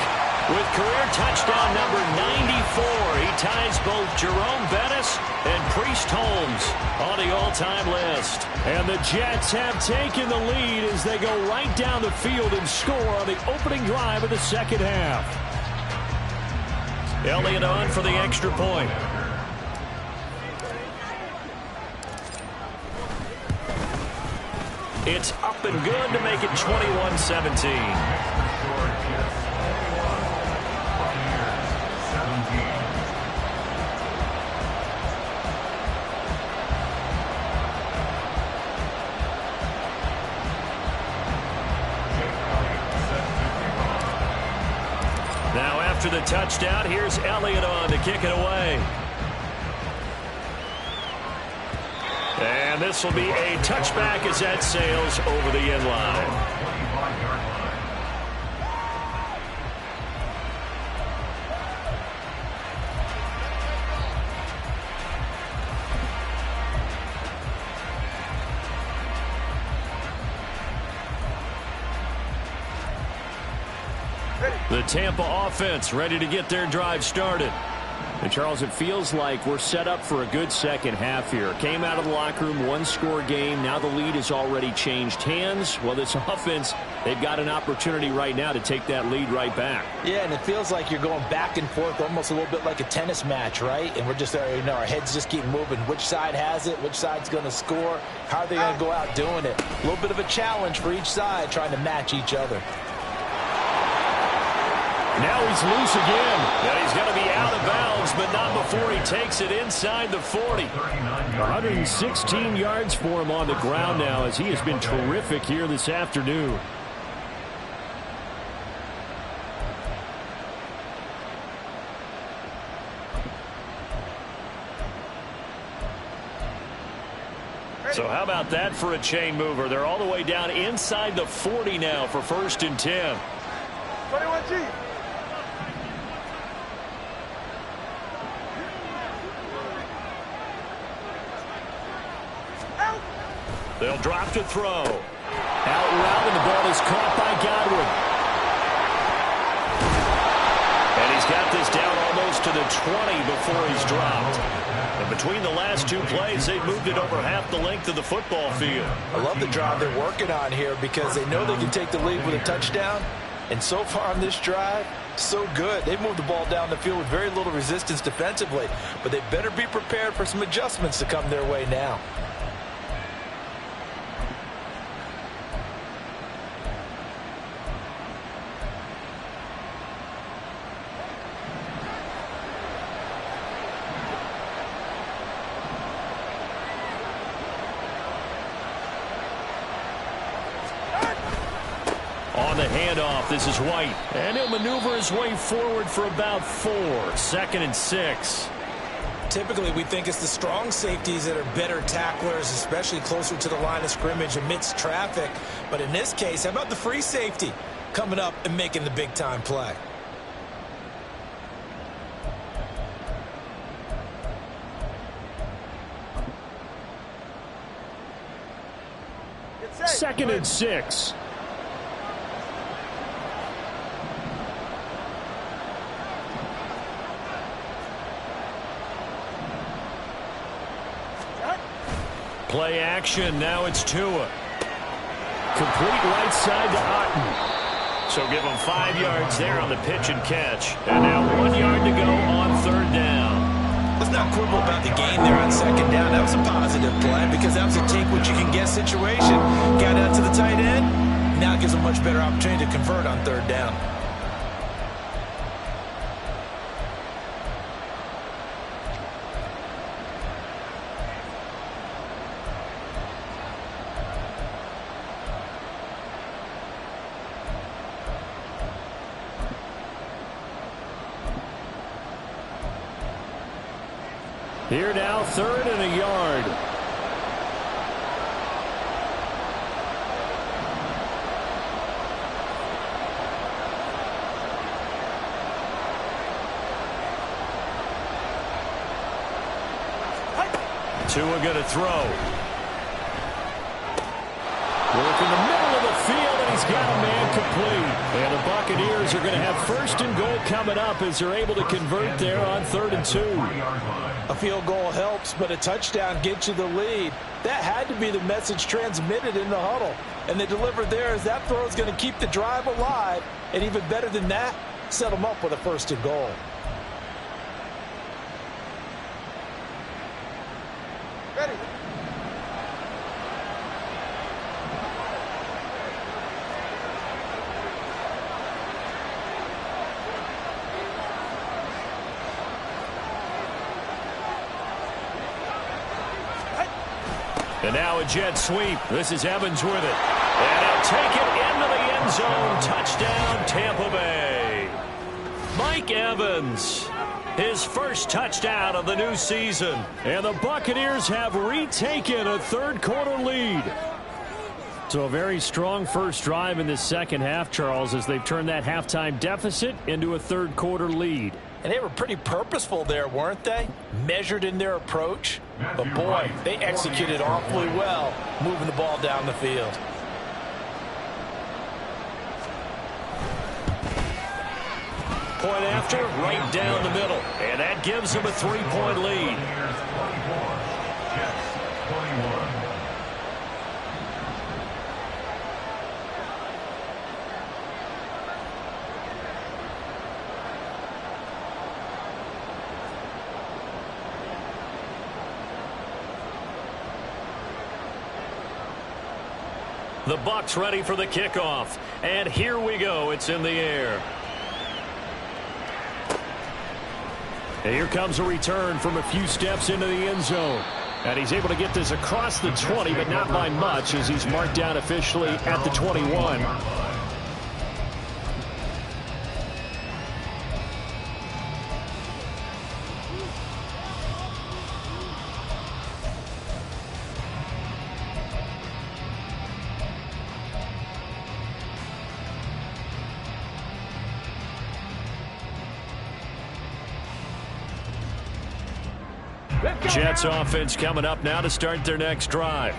[SPEAKER 1] with career touchdown number 94. He ties both Jerome Bettis and Priest Holmes on the all-time list. And the Jets have taken the lead as they go right down the field and score on the opening drive of the second half. Elliott on for the extra point. It's up and good to make it 21-17. Now after the touchdown, here's Elliott on to kick it away. And this will be a touchback as that sails over the end line. The Tampa offense ready to get their drive started. And Charles, it feels like we're set up for a good second half here. Came out of the locker room, one-score game. Now the lead has already changed hands. Well, this offense, they've got an opportunity right now to take that lead right back.
[SPEAKER 2] Yeah, and it feels like you're going back and forth almost a little bit like a tennis match, right? And we're just, our heads just keep moving. Which side has it? Which side's going to score? How are they going to go out doing it? A little bit of a challenge for each side trying to match each other.
[SPEAKER 1] Now he's loose again. And he's going to be out of bounds, but not before he takes it inside the 40. 116 yards for him on the ground now as he has been terrific here this afternoon. So how about that for a chain mover? They're all the way down inside the 40 now for 1st and 10.
[SPEAKER 5] 21G.
[SPEAKER 1] They'll drop to throw. Out route, and the ball is caught by Godwin. And he's got this down almost to the 20 before he's dropped. And between the last two plays, they've moved it over half the length of the football field.
[SPEAKER 2] I love the drive they're working on here because they know they can take the lead with a touchdown. And so far on this drive, so good. They've moved the ball down the field with very little resistance defensively. But they better be prepared for some adjustments to come their way now.
[SPEAKER 1] On the handoff, this is White. And he'll maneuver his way forward for about 4. 2nd and 6.
[SPEAKER 3] Typically, we think it's the strong safeties that are better tacklers, especially closer to the line of scrimmage amidst traffic. But in this case, how about the free safety coming up and making the big-time play?
[SPEAKER 1] Second and 6. Play action. Now it's Tua. Complete right side to Otten. So give him 5 yards there on the pitch and catch. And now 1 yard to go on 3rd down.
[SPEAKER 3] Let's not quibble about the gain there on 2nd down. That was a positive play because that was a take-what-you-can-get situation. Got out to the tight end. Now it gives them a much better opportunity to convert on 3rd down.
[SPEAKER 1] Here now, 3rd and a yard. Tua going to throw. Work in the middle of the field, and he's got a man complete. And the Buccaneers are going to have first and goal coming up as they're able to convert there on 3rd and 2.
[SPEAKER 2] A field goal helps, but a touchdown gets you the lead. That had to be the message transmitted in the huddle. And they delivered there as that throw is going to keep the drive alive. And even better than that, set them up with a 1st and goal.
[SPEAKER 5] Ready.
[SPEAKER 1] And now a jet sweep. This is Evans with it. And he'll take it into the end zone. Touchdown, Tampa Bay. Mike Evans, his first touchdown of the new season. And the Buccaneers have retaken a 3rd quarter lead. So a very strong first drive in the second half, Charles, as they've turned that halftime deficit into a 3rd quarter lead.
[SPEAKER 2] And they were pretty purposeful there, weren't they? Measured in their approach. But, boy, they executed awfully well moving the ball down the field.
[SPEAKER 1] Point after, right down the middle. And that gives them a 3-point lead. The Bucs ready for the kickoff. And here we go. It's in the air. And here comes a return from a few steps into the end zone. And he's able to get this across the 20, but not by much as he's marked down officially at the 21. Jets offense coming up now to start their next drive.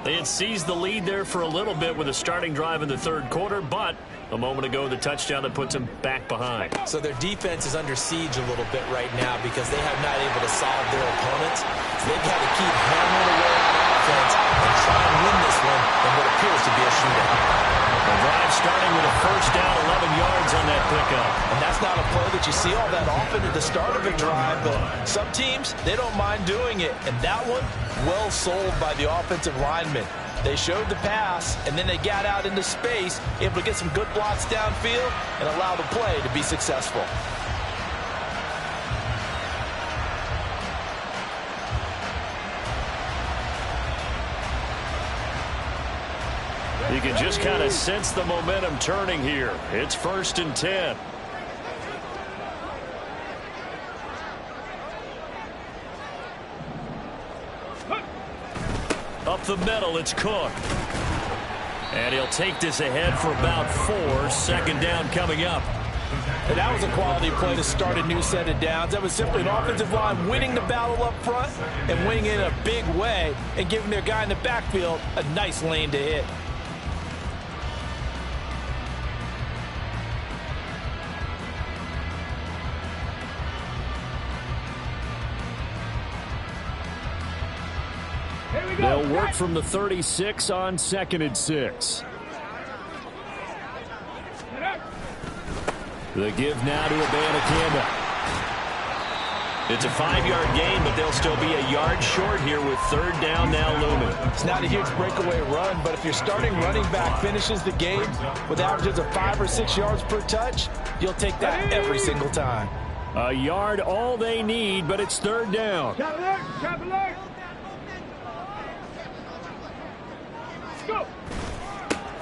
[SPEAKER 1] They had seized the lead there for a little bit with a starting drive in the 3rd quarter, but a moment ago the touchdown that puts them back behind.
[SPEAKER 3] So their defense is under siege a little bit right now because they have not able to solve their opponents. So they've got to keep hammering away on offense and try and win this one in what appears to be a shootout.
[SPEAKER 1] The drive starting with a first down, 11 yards on that pickup.
[SPEAKER 2] And that's not a play that you see all that often at the start of a drive, but some teams, they don't mind doing it. And that one, well sold by the offensive lineman. They showed the pass, and then they got out into space, able to get some good blocks downfield and allow the play to be successful.
[SPEAKER 1] You can just kind of sense the momentum turning here. It's 1st and 10. Up the middle, it's Cook. And he'll take this ahead for about 4. 2nd down coming up.
[SPEAKER 2] And that was a quality play to start a new set of downs. That was simply an offensive line winning the battle up front and winning it in a big way and giving their guy in the backfield a nice lane to hit.
[SPEAKER 1] They'll work from the 36 on 2nd and 6. The give now to Abanikanda. It's a 5-yard gain, but they'll still be a yard short here with 3rd down now looming.
[SPEAKER 2] It's not a huge breakaway run, but if your starting running back finishes the game with averages of 5 or 6 yards per touch, you'll take that every single time.
[SPEAKER 1] A yard all they need, but it's 3rd down.
[SPEAKER 5] Cap alert! Go!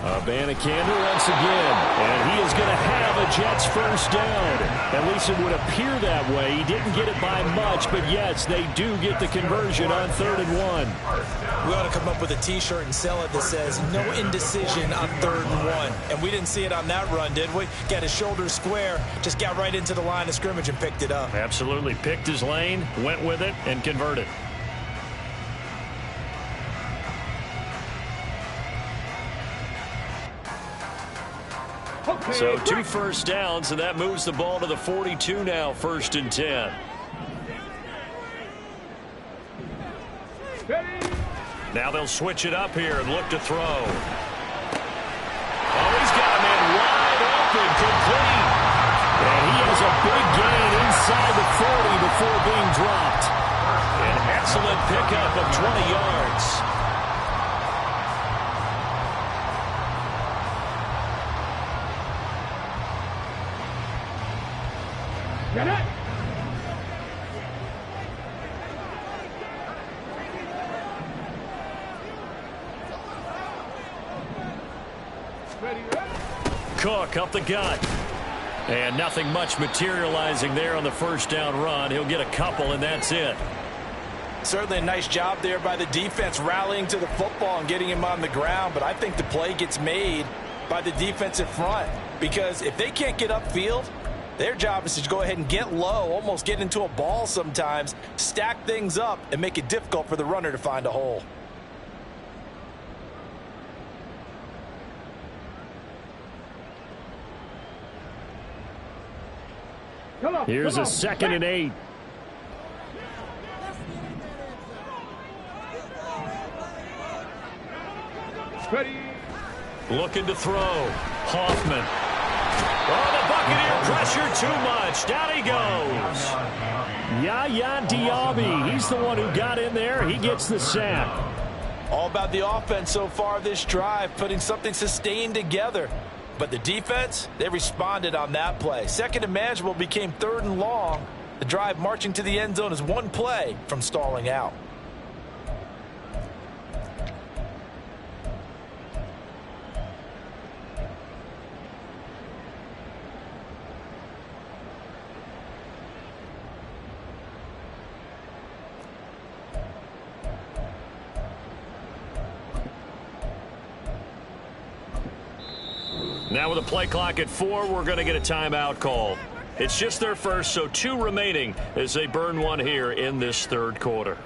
[SPEAKER 1] Abanikanda once again, and he is going to have a Jets first down. At least it would appear that way. He didn't get it by much, but yes, they do get the conversion on 3rd and 1.
[SPEAKER 3] We ought to come up with a T-shirt and sell it that says no indecision on 3rd and 1. And we didn't see it on that run, did we? Got his shoulders square, just got right into the line of scrimmage and picked it up.
[SPEAKER 1] Absolutely. Picked his lane, went with it, and converted. So 2 first downs, and that moves the ball to the 42 now, 1st and 10. Now they'll switch it up here and look to throw. Oh, he's got a man wide open, complete. And he has a big gain inside the 40 before being dropped. An excellent pickup of 20 yards.
[SPEAKER 5] Get it!
[SPEAKER 1] Cook up the gut. And nothing much materializing there on the 1st down run. He'll get a couple, and that's it.
[SPEAKER 2] Certainly a nice job there by the defense rallying to the football and getting him on the ground, but I think the play gets made by the defensive front because if they can't get upfield, their job is to go ahead and get low, almost get into a ball sometimes, stack things up, and make it difficult for the runner to find a hole.
[SPEAKER 1] Here's a 2nd and 8.
[SPEAKER 5] Ready.
[SPEAKER 1] Looking to throw. Hoffman. Oh, the Buccaneer pressure too much. Down he goes. Yaya Diaby. He's the one who got in there. He gets the sack.
[SPEAKER 2] All about the offense so far this drive, putting something sustained together. But the defense, they responded on that play. 2nd and manageable became 3rd and long. The drive marching to the end zone is one play from stalling out.
[SPEAKER 1] Now with a play clock at 4, we're going to get a timeout call. It's just their first, so 2 remaining as they burn one here in this 3rd quarter.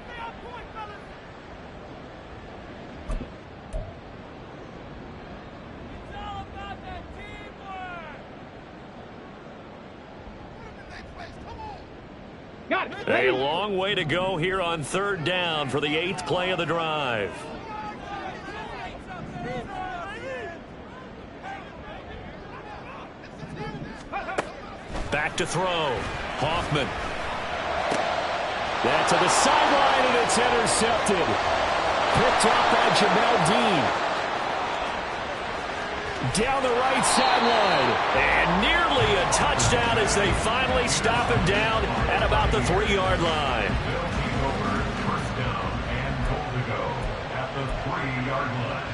[SPEAKER 1] A long way to go here on 3rd down for the 8th play of the drive. Back to throw. Hoffman. That's to the sideline, and it's intercepted. Picked up by Jamel Dean. Down the right sideline. And nearly a touchdown as they finally stop him down at about the 3-yard line.
[SPEAKER 4] 1st down and goal to go at the 3-yard line.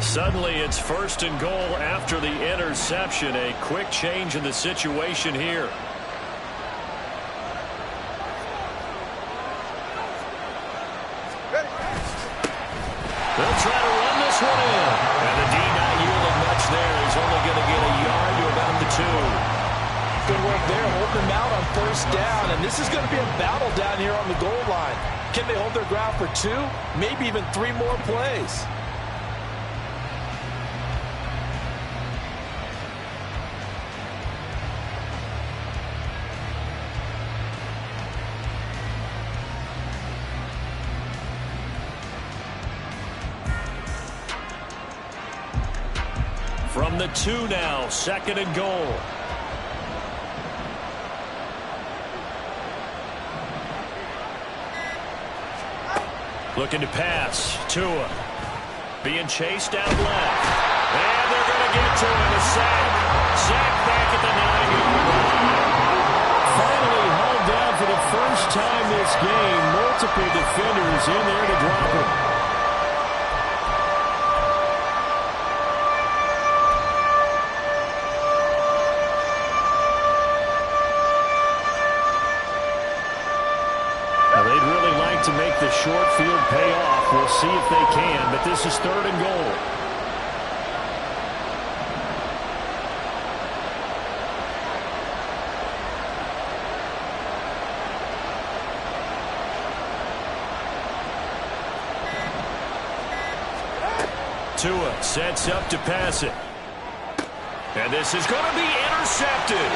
[SPEAKER 1] Suddenly it's 1st and goal after the interception. A quick change in the situation here. They'll try to run this one in. And the D not yielding much there. He's only going to get a yard to about the 2.
[SPEAKER 2] Good work there, holding them out on 1st down, and this is going to be a battle down here on the goal line. Can they hold their ground for 2, maybe even 3 more plays?
[SPEAKER 1] From the 2 now, 2nd and goal. Looking to pass. Tua. Being chased out left. And they're going to get to him. A sack. Sack back at the 9-yard line. Finally hauled down for the first time this game. Multiple defenders in there to drop him. To make the short field pay off. see if they can, but this is 3rd and goal. Tua sets up to pass it. And this is going to be intercepted.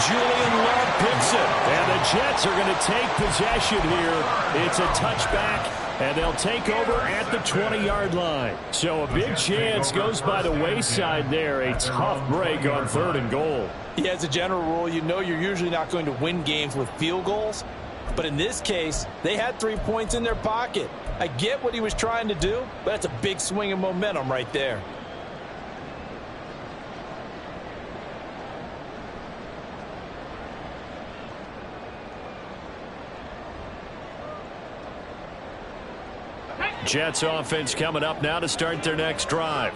[SPEAKER 1] Julian Love picks it. And the Jets are going to take possession here. It's a touchback, and they'll take over at the 20-yard line. So a big chance goes by the wayside there. A tough break on 3rd and goal.
[SPEAKER 2] Yeah, as a general rule, you know you're usually not going to win games with field goals. But in this case, they had 3 points in their pocket. I get what he was trying to do, but that's a big swing of momentum right there.
[SPEAKER 1] Jets offense coming up now to start their next drive.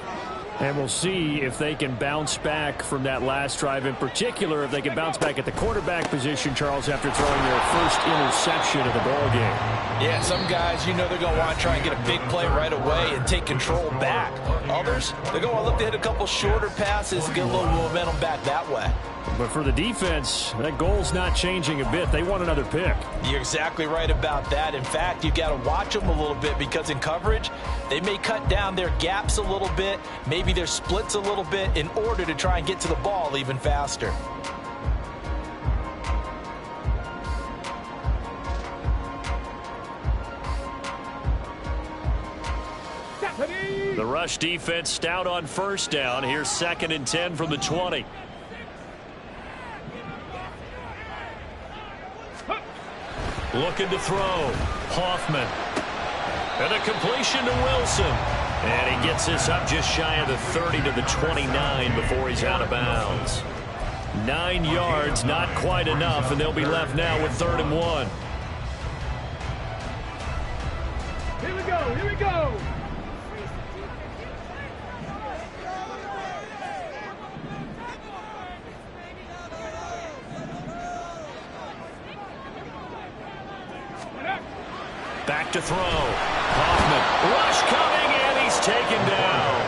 [SPEAKER 1] And we'll see if they can bounce back from that last drive. In particular, if they can bounce back at the quarterback position, Charles, after throwing their first interception of the ball game.
[SPEAKER 2] Yeah, some guys, you know they're going to want to try and get a big play right away and take control back. Others, they're going to look to hit a couple shorter passes and get a little momentum back that way.
[SPEAKER 1] But for the defense, that goal's not changing a bit. They want another pick.
[SPEAKER 2] You're exactly right about that. In fact, you've got to watch them a little bit because in coverage, they may cut down their gaps a little bit, maybe their splits a little bit in order to try and get to the ball even faster.
[SPEAKER 1] The rush defense stout on 1st down. Here's 2nd and 10 from the 20. Looking to throw. Hoffman. And a completion to Wilson. And he gets this up just shy of the 30 to the 29 before he's out of bounds. 9 yards, not quite enough, and they'll be left now with 3rd and 1.
[SPEAKER 5] Here we go, here we go.
[SPEAKER 1] Back to throw. Hoffman. Rush coming, and he's taken down.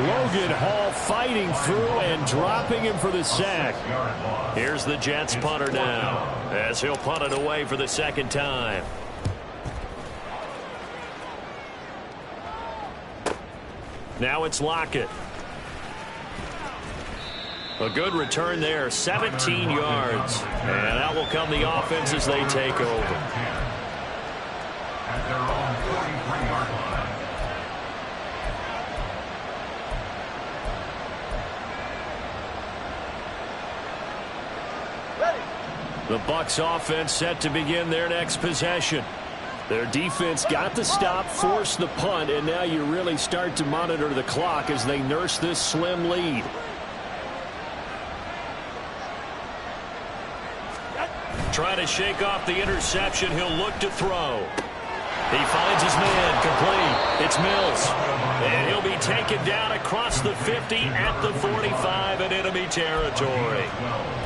[SPEAKER 1] Logan Hall fighting through and dropping him for the sack. Here's the Jets punter now, as he'll punt it away for the 2nd time. Now it's Lockett. A good return there, 17 yards. And out will come the offense as they take over.
[SPEAKER 4] At their own 43-yard line.
[SPEAKER 1] The Bucs offense set to begin their next possession. Their defense got the stop, forced the punt, and now you really start to monitor the clock as they nurse this slim lead. Trying to shake off the interception. He'll look to throw. He finds his man complete. It's Mills. And he'll be taken down across the 50 at the 45 in enemy territory.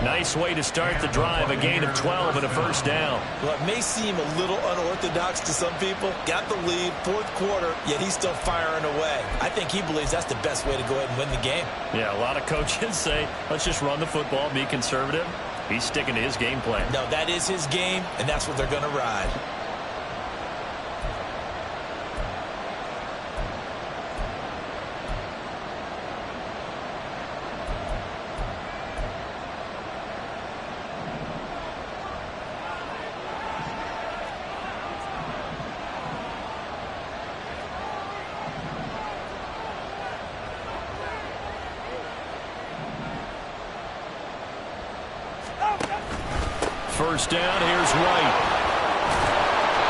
[SPEAKER 1] Nice way to start the drive. A gain of 12 and a 1st down.
[SPEAKER 3] Well, it may seem a little unorthodox to some people. Got the lead, 4th quarter, yet he's still firing away. I think he believes that's the best way to go ahead and win the game.
[SPEAKER 1] Yeah, a lot of coaches say, let's just run the football, be conservative. He's sticking to his game plan.
[SPEAKER 3] No, that is his game, and that's what they're going to ride.
[SPEAKER 1] First down, here's White.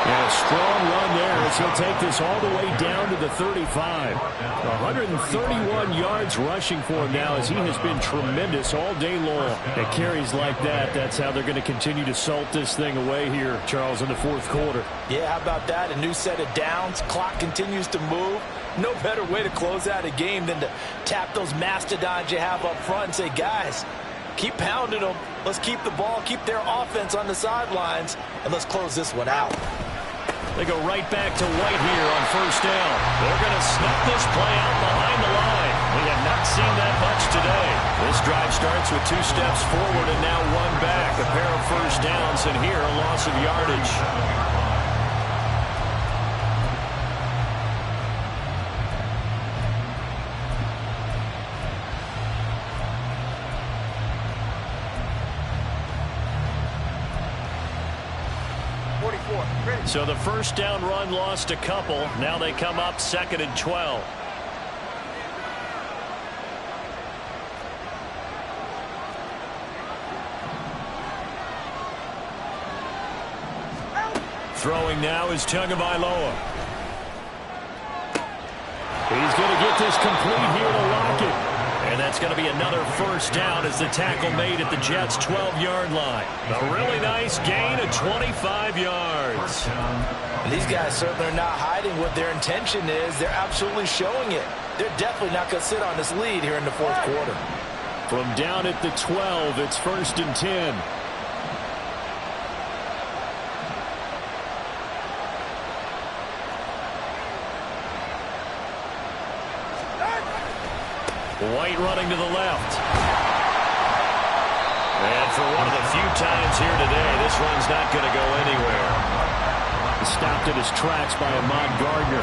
[SPEAKER 1] And a strong run there as he'll take this all the way down to the 35. 131 yards rushing for him now as he has been tremendous all day long. At carries like that, that's how they're going to continue to salt this thing away here, Charles, in the 4th quarter.
[SPEAKER 2] Yeah, how about that? A new set of downs. Clock continues to move. No better way to close out a game than to tap those mastodons you have up front and say, guys, keep pounding them. Let's keep the ball, keep their offense on the sidelines, and let's close this one out.
[SPEAKER 1] They go right back to White here on first down. They're going to snuff this play out behind the line. We have not seen that much today. This drive starts with 2 steps forward and now 1 back. A pair of first downs, and here a loss of yardage. So the first down run lost a couple. Now they come up 2nd and 12. Throwing now is Tagovailoa. He's going to get this complete here to Lockett. And that's going to be another first down as the tackle made at the Jets' 12-yard line. A really nice gain of 25 yards.
[SPEAKER 2] These guys certainly are not hiding what their intention is. They're absolutely showing it. They're definitely not going to sit on this lead here in the 4th quarter.
[SPEAKER 1] From down at the 12, it's 1st and 10. White running to the left. And for one of the few times here today, this one's not going to go anywhere. Stopped in his tracks by Ahmad Gardner.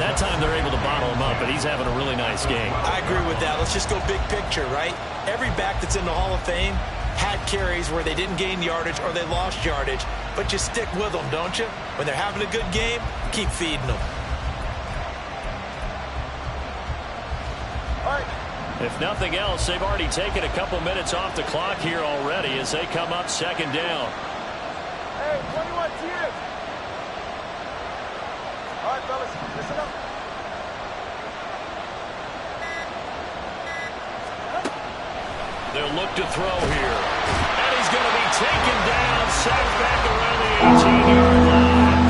[SPEAKER 1] That time they're able to bottle him up, but he's having a really nice game.
[SPEAKER 3] I agree with that. Let's just go big picture, right? Every back that's in the Hall of Fame had carries where they didn't gain yardage or they lost yardage, but you stick with them, don't you? When they're having a good game, keep feeding them.
[SPEAKER 1] If nothing else, they've already taken a couple minutes off the clock here already as they come up 2nd down.
[SPEAKER 5] Hey, 21 tears. All right, fellas, listen up.
[SPEAKER 1] They'll look to throw here. And he's going to be taken down, sacked back around the 18-yard line.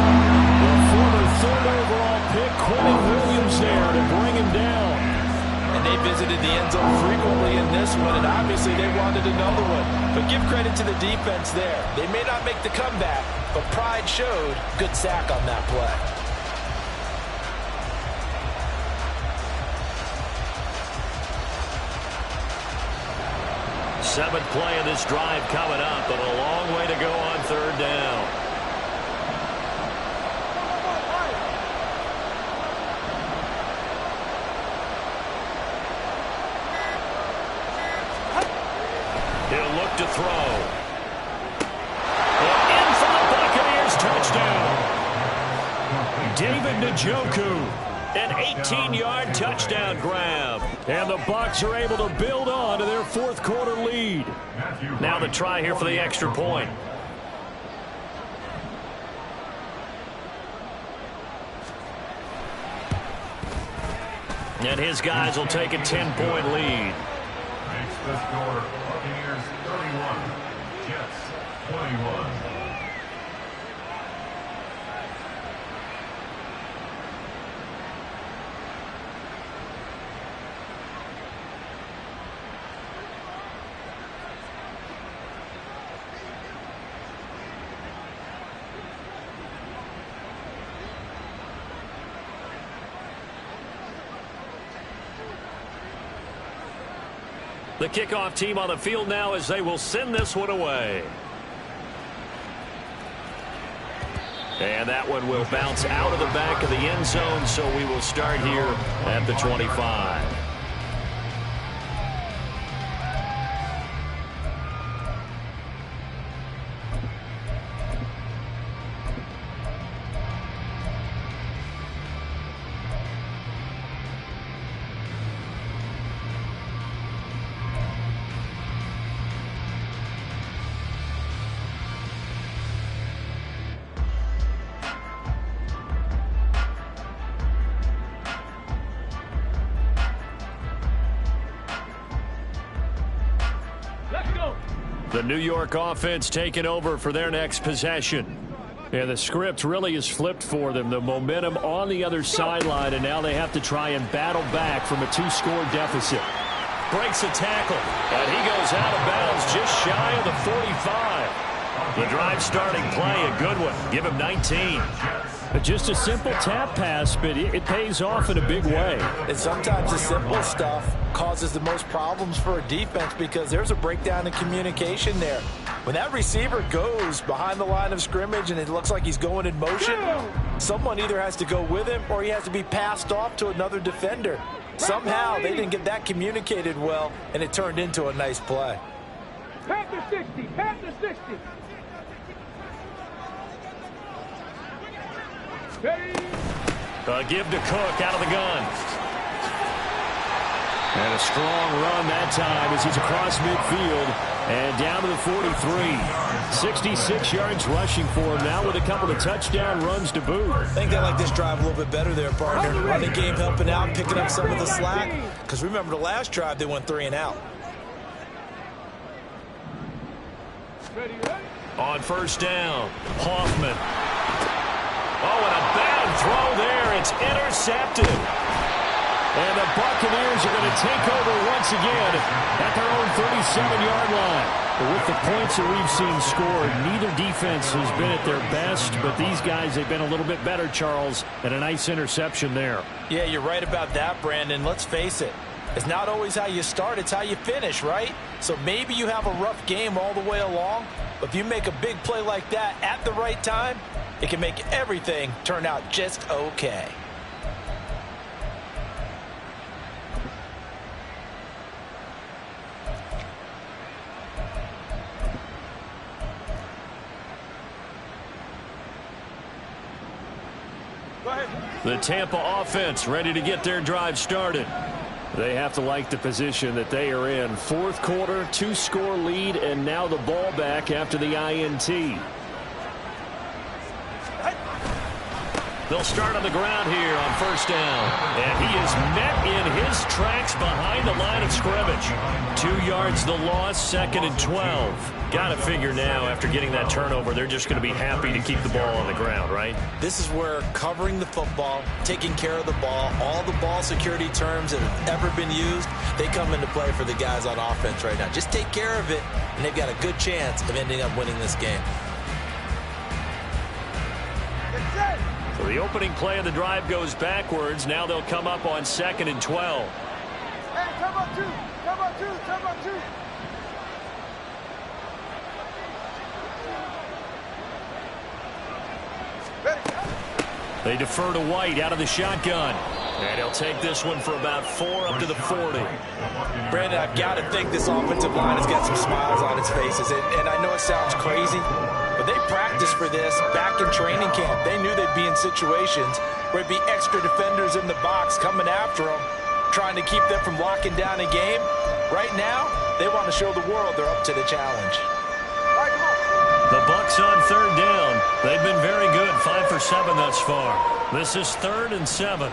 [SPEAKER 1] The former 3rd overall pick, Quentin Williams there to bring him down.
[SPEAKER 2] And they visited the end zone frequently in this one, and obviously they wanted another one. But give credit to the defense there. They may not make the comeback, but pride showed. Good sack on that play.
[SPEAKER 1] Seventh play of this drive coming up, but a long way to go on 3rd down. He'll look to throw. And in for the Buccaneers touchdown. David Njoku, an 18-yard touchdown grab. And the Bucs are able to build on to their 4th quarter lead. Now the try here for the extra point. And his guys will take a 10-point lead.
[SPEAKER 4] Makes the score Buccaneers 31, Jets 21.
[SPEAKER 1] The kickoff team on the field now as they will send this one away. And that one will bounce out of the back of the end zone, so we will start here at the 25. The New York offense taking over for their next possession. And the script really is flipped for them. The momentum on the other sideline, and now they have to try and battle back from a 2-score deficit. Breaks a tackle, and he goes out of bounds just shy of the 45. The drive starting play, a good one. Give him 19. Just a simple tap pass, but it pays off in a big way.
[SPEAKER 2] And sometimes the simple stuff causes the most problems for a defense because there's a breakdown in communication there. When that receiver goes behind the line of scrimmage and it looks like he's going in motion, someone either has to go with him or he has to be passed off to another defender. Somehow they didn't get that communicated well, and it turned into a nice play.
[SPEAKER 5] Pat the 60, pat the 60.
[SPEAKER 1] Give to Cook out of the gun. And a strong run that time as he's across midfield and down to the 43. 66 yards rushing for him now with a couple of touchdown runs to boot.
[SPEAKER 3] I think they like this drive a little bit better there, partner. Running game helping out, picking up some of the slack. Because remember, the last drive they went 3 and out.
[SPEAKER 1] On first down, Hoffman. Oh, and a bad throw there. It's intercepted. And the Buccaneers are going to take over once again at their own 37-yard line. But with the points that we've seen scored, neither defense has been at their best, but these guys, they've been a little bit better, Charles, and a nice interception there.
[SPEAKER 2] Yeah, you're right about that, Brandon. Let's face it. It's not always how you start, it's how you finish, right? So maybe you have a rough game all the way along, but if you make a big play like that at the right time, it can make everything turn out just okay.
[SPEAKER 1] The Tampa offense ready to get their drive started. They have to like the position that they are in. Fourth quarter, 2-score lead, and now the ball back after the INT. They'll start on the ground here on first down. And he is met in his tracks behind the line of scrimmage. 2 yards the loss, 2nd and 12. Got to figure now, after getting that turnover, they're just going to be happy to keep the ball on the ground, right?
[SPEAKER 3] This is where covering the football, taking care of the ball, all the ball security terms that have ever been used, they come into play for the guys on offense right now. Just take care of it, and they've got a good chance of ending up winning this game.
[SPEAKER 1] So the opening play of the drive goes backwards. Now they'll come up on 2nd and 12.
[SPEAKER 5] Hey, come on, 2. Come on, 2. Come on, 2.
[SPEAKER 1] They defer to White out of the shotgun. And he'll take this one for about 4 up to the 40.
[SPEAKER 2] Brandon, I've got to think this offensive line has got some smiles on its faces. And I know it sounds crazy, but they practiced for this back in training camp. They knew they'd be in situations where it'd be extra defenders in the box coming after them, trying to keep them from locking down a game. Right now, they want to show the world they're up to the challenge.
[SPEAKER 1] The Bucs on 3rd down. They've been very good, 5 for 7 thus far. This is 3rd and 7.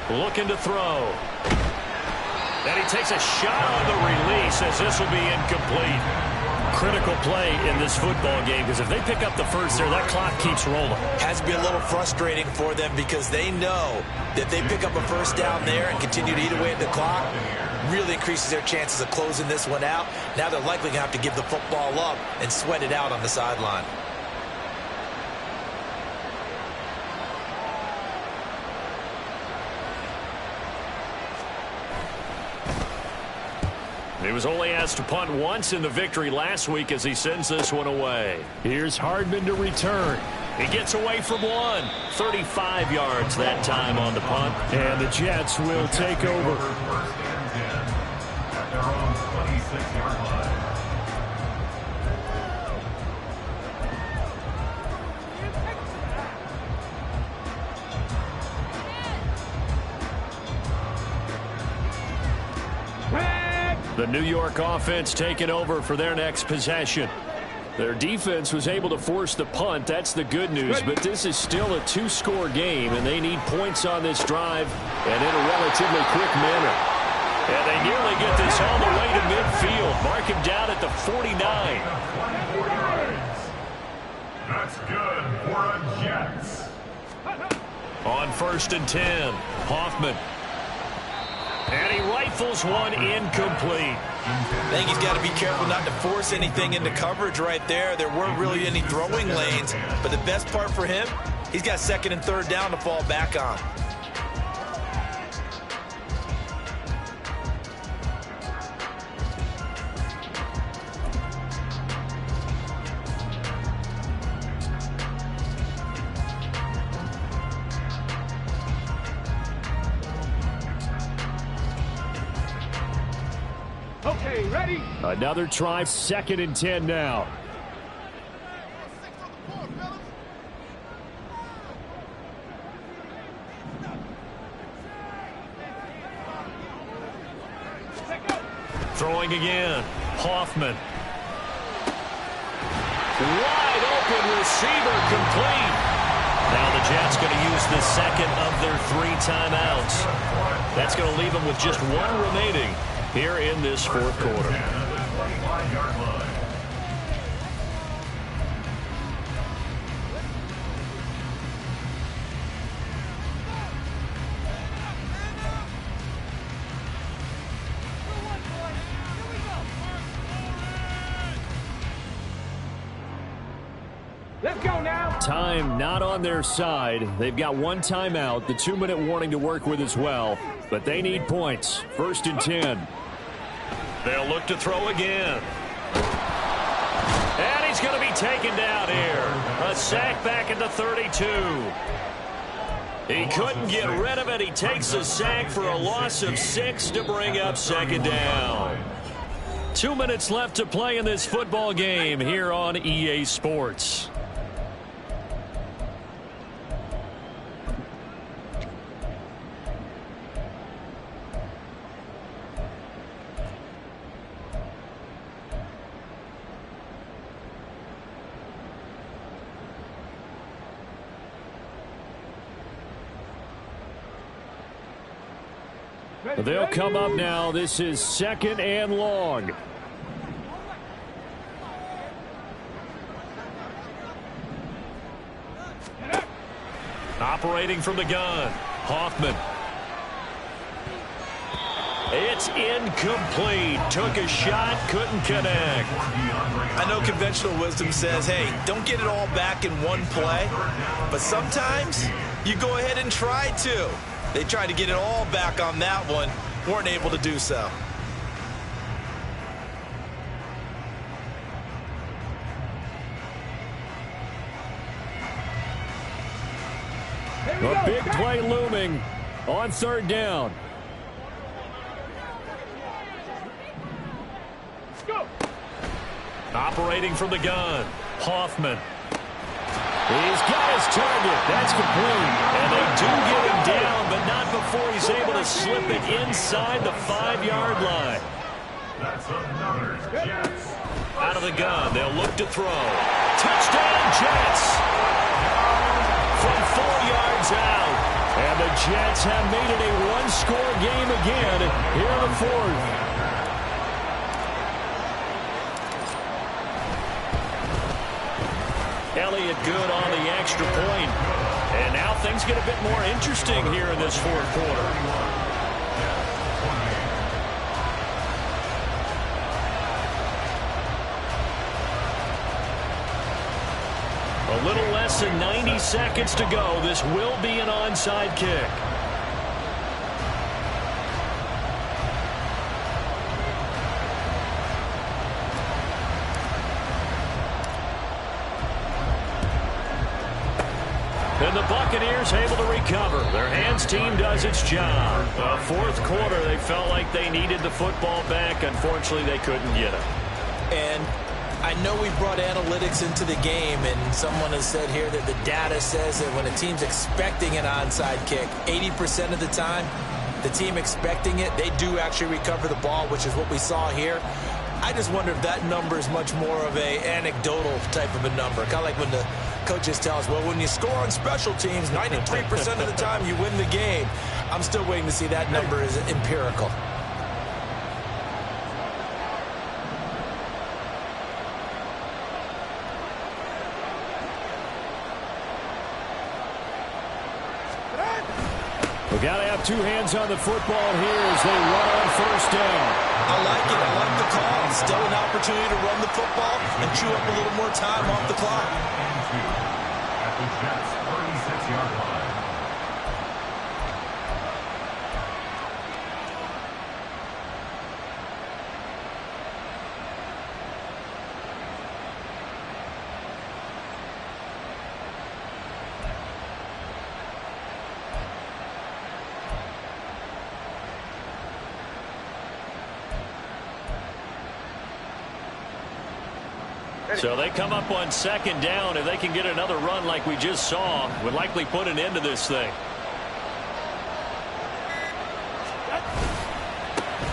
[SPEAKER 1] Looking to throw. And he takes a shot on the release as this will be incomplete. Critical play in this football game because if they pick up the first there, that clock keeps rolling.
[SPEAKER 3] Has to be a little frustrating for them because they know that they pick up a first down there and continue to eat away at the clock, really increases their chances of closing this one out. Now they're likely going to have to give the football up and sweat it out on the sideline.
[SPEAKER 1] He was only asked to punt once in the victory last week as he sends this one away. Here's Hardman to return. He gets away from one. 35 yards that time on the punt. And the Jets will take over.
[SPEAKER 4] First and 10 at their own 26-yard line.
[SPEAKER 1] The New York offense taking over for their next possession. Their defense was able to force the punt. That's the good news. But this is still a 2-score game, and they need points on this drive and in a relatively quick manner. And they nearly get this all the way to midfield. Mark him down at the 49.
[SPEAKER 4] That's good for a Jets.
[SPEAKER 1] On 1st and 10, Hoffman. And he rifles one incomplete.
[SPEAKER 2] I think he's got to be careful not to force anything into coverage right there. There weren't really any throwing lanes, but the best part for him, he's got 2nd and 3rd down to fall back on.
[SPEAKER 5] Okay, ready?
[SPEAKER 1] Another try, 2nd and 10 now. Throwing again, Hoffman. Wide open receiver, complete. Now the Jets going to use the 2nd of their 3 timeouts. That's going to leave them with just 1 remaining here in this 4th quarter.
[SPEAKER 5] Let's go now.
[SPEAKER 1] Time not on their side. They've got 1 timeout, the 2-minute warning to work with as well. But they need points. 1st and 10. They'll look to throw again. And he's going to be taken down here. A sack back at the 32. He couldn't get rid of it. He takes a sack for a loss of 6 to bring up 2nd down. 2 minutes left to play in this football game here on EA Sports. They'll come up now. This is 2nd and long. Operating from the gun, Hoffman. It's incomplete. Took a shot, couldn't connect.
[SPEAKER 2] I know conventional wisdom says, hey, don't get it all back in one play. But sometimes you go ahead and try to. They tried to get it all back on that one. Weren't able to do so.
[SPEAKER 1] A big play looming on 3rd down.
[SPEAKER 5] Go.
[SPEAKER 1] Operating from the gun, Hoffman. He's got his target. That's complete. And they do get him down, but not before he's able to slip it inside the 5-yard line.
[SPEAKER 4] That's another Jets.
[SPEAKER 1] Out of the gun, they'll look to throw. Touchdown, Jets! From 4 yards out. And the Jets have made it a 1-score game again here in the 4th. Elliott good on the extra point. And now things get a bit more interesting here in this 4th quarter. A little less than 90 seconds to go. This will be an onside kick. And the Buccaneers able to recover. Their hands team does its job. The 4th quarter, they felt like they needed the football back. Unfortunately, they couldn't get it.
[SPEAKER 2] And I know we brought analytics into the game, and someone has said here that the data says that when a team's expecting an onside kick, 80% of the time, the team expecting it, they do actually recover the ball, which is what we saw here. I just wonder if that number is much more of a anecdotal type of a number. Kind of like when the coaches tell us, well, when you score on special teams, 93% of the time you win the game. I'm still waiting to see that number is empirical.
[SPEAKER 1] Got to have two hands on the football here as they run on first down.
[SPEAKER 3] I like it. I like the call. Still an opportunity to run the football and chew up a little more time off the clock.
[SPEAKER 4] At the Jets' 36-yard line.
[SPEAKER 1] So they come up on second down. If they can get another run like we just saw, would likely put an end to this thing.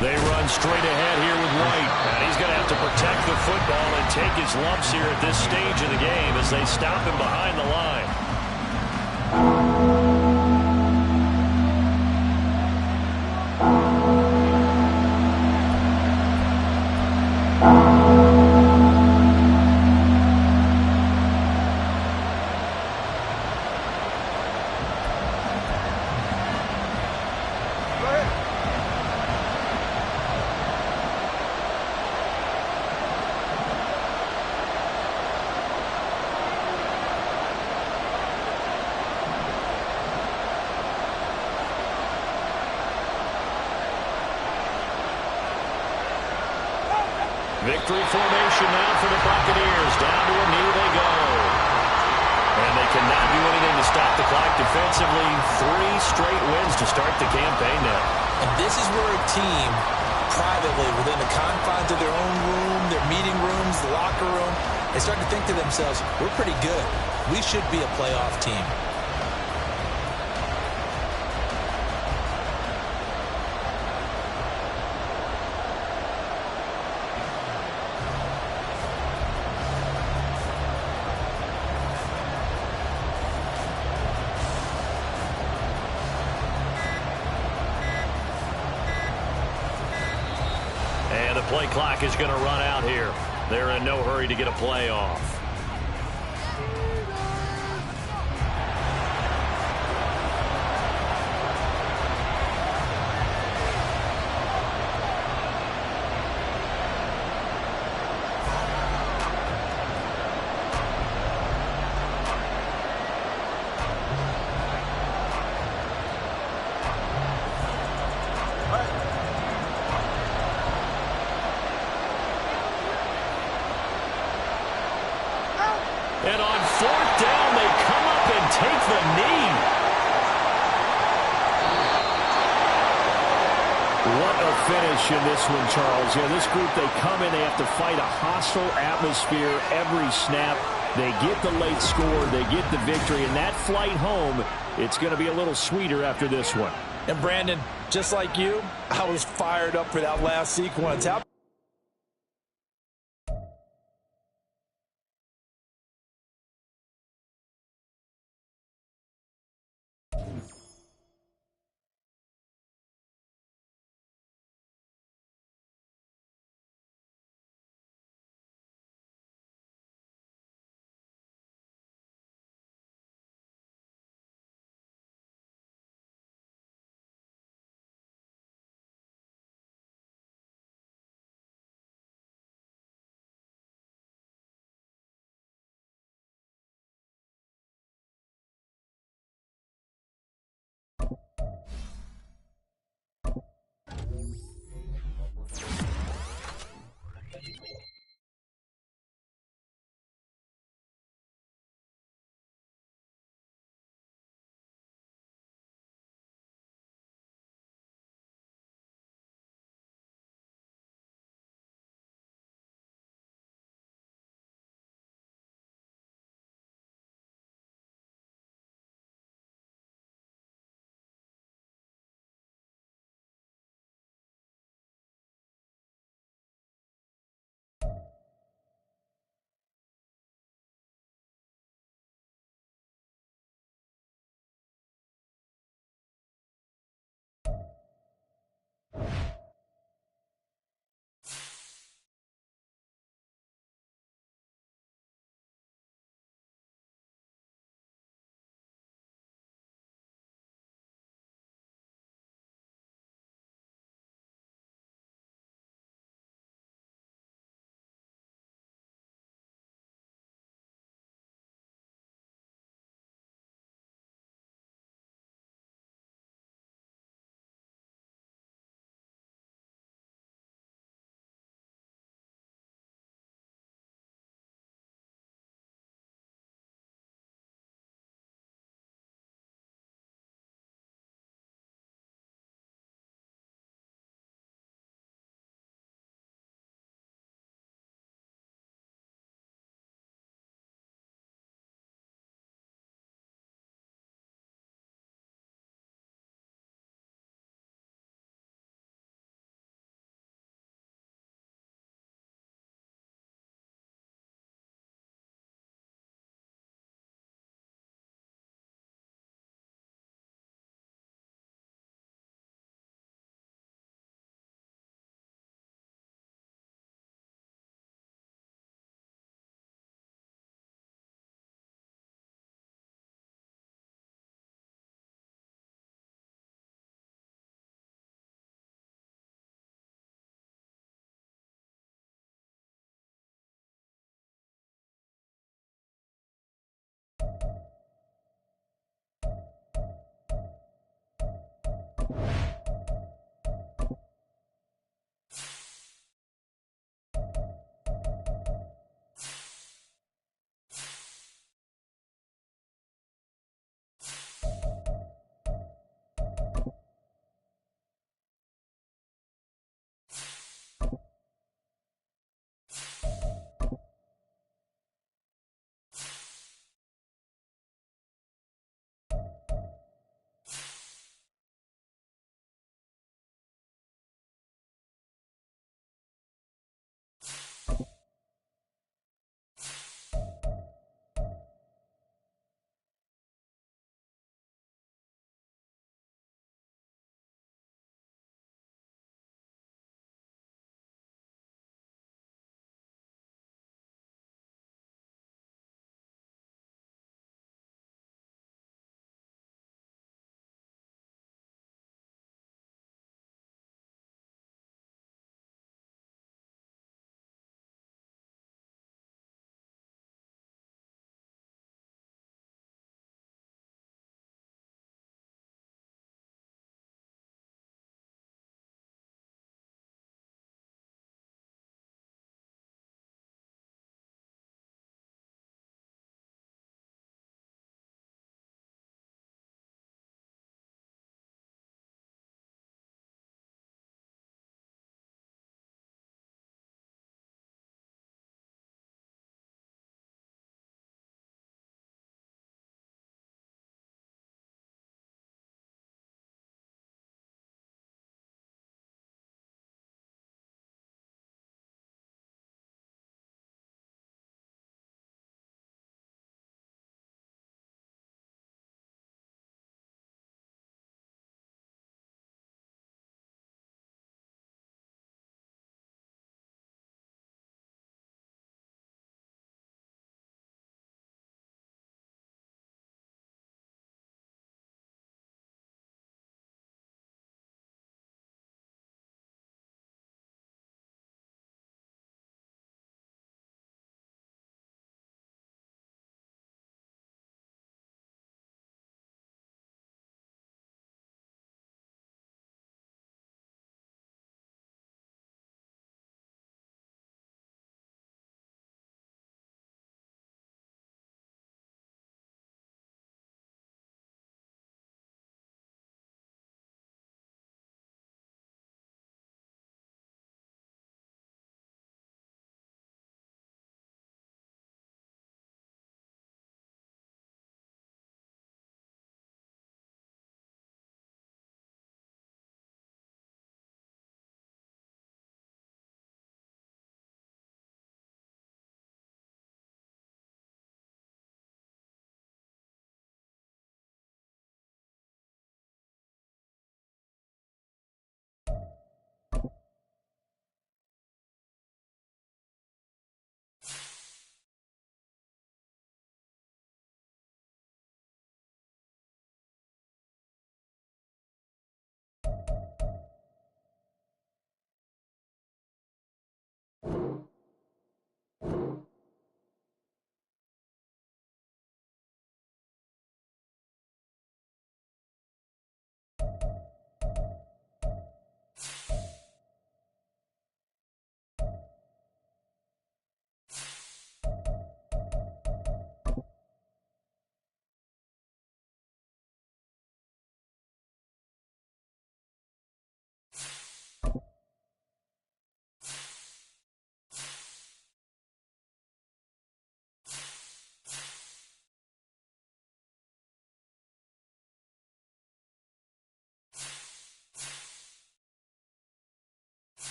[SPEAKER 1] They run straight ahead here with White. And he's going to have to protect the football and take his lumps here at this stage of the game as they stop him behind the line. Victory formation now for the Buccaneers. Down to a knee they go. And they cannot do anything to stop the clock defensively. 3 straight wins to start the campaign now.
[SPEAKER 3] And this is where a team, privately, within the confines of their own room, their meeting rooms, the locker room, they start to think to themselves, we're pretty good. We should be a playoff team.
[SPEAKER 1] And the play clock is going to run out here. They're in no hurry to get a play off. And on fourth down, they come up and take the knee. What a finish in this one, Charles. Yeah, this group, they come in, they have to fight a hostile atmosphere every snap. They get the late score, they get the victory, and that flight home, it's going to be a little sweeter after this one.
[SPEAKER 2] And Brandon, just like you, I was fired up for that last sequence. How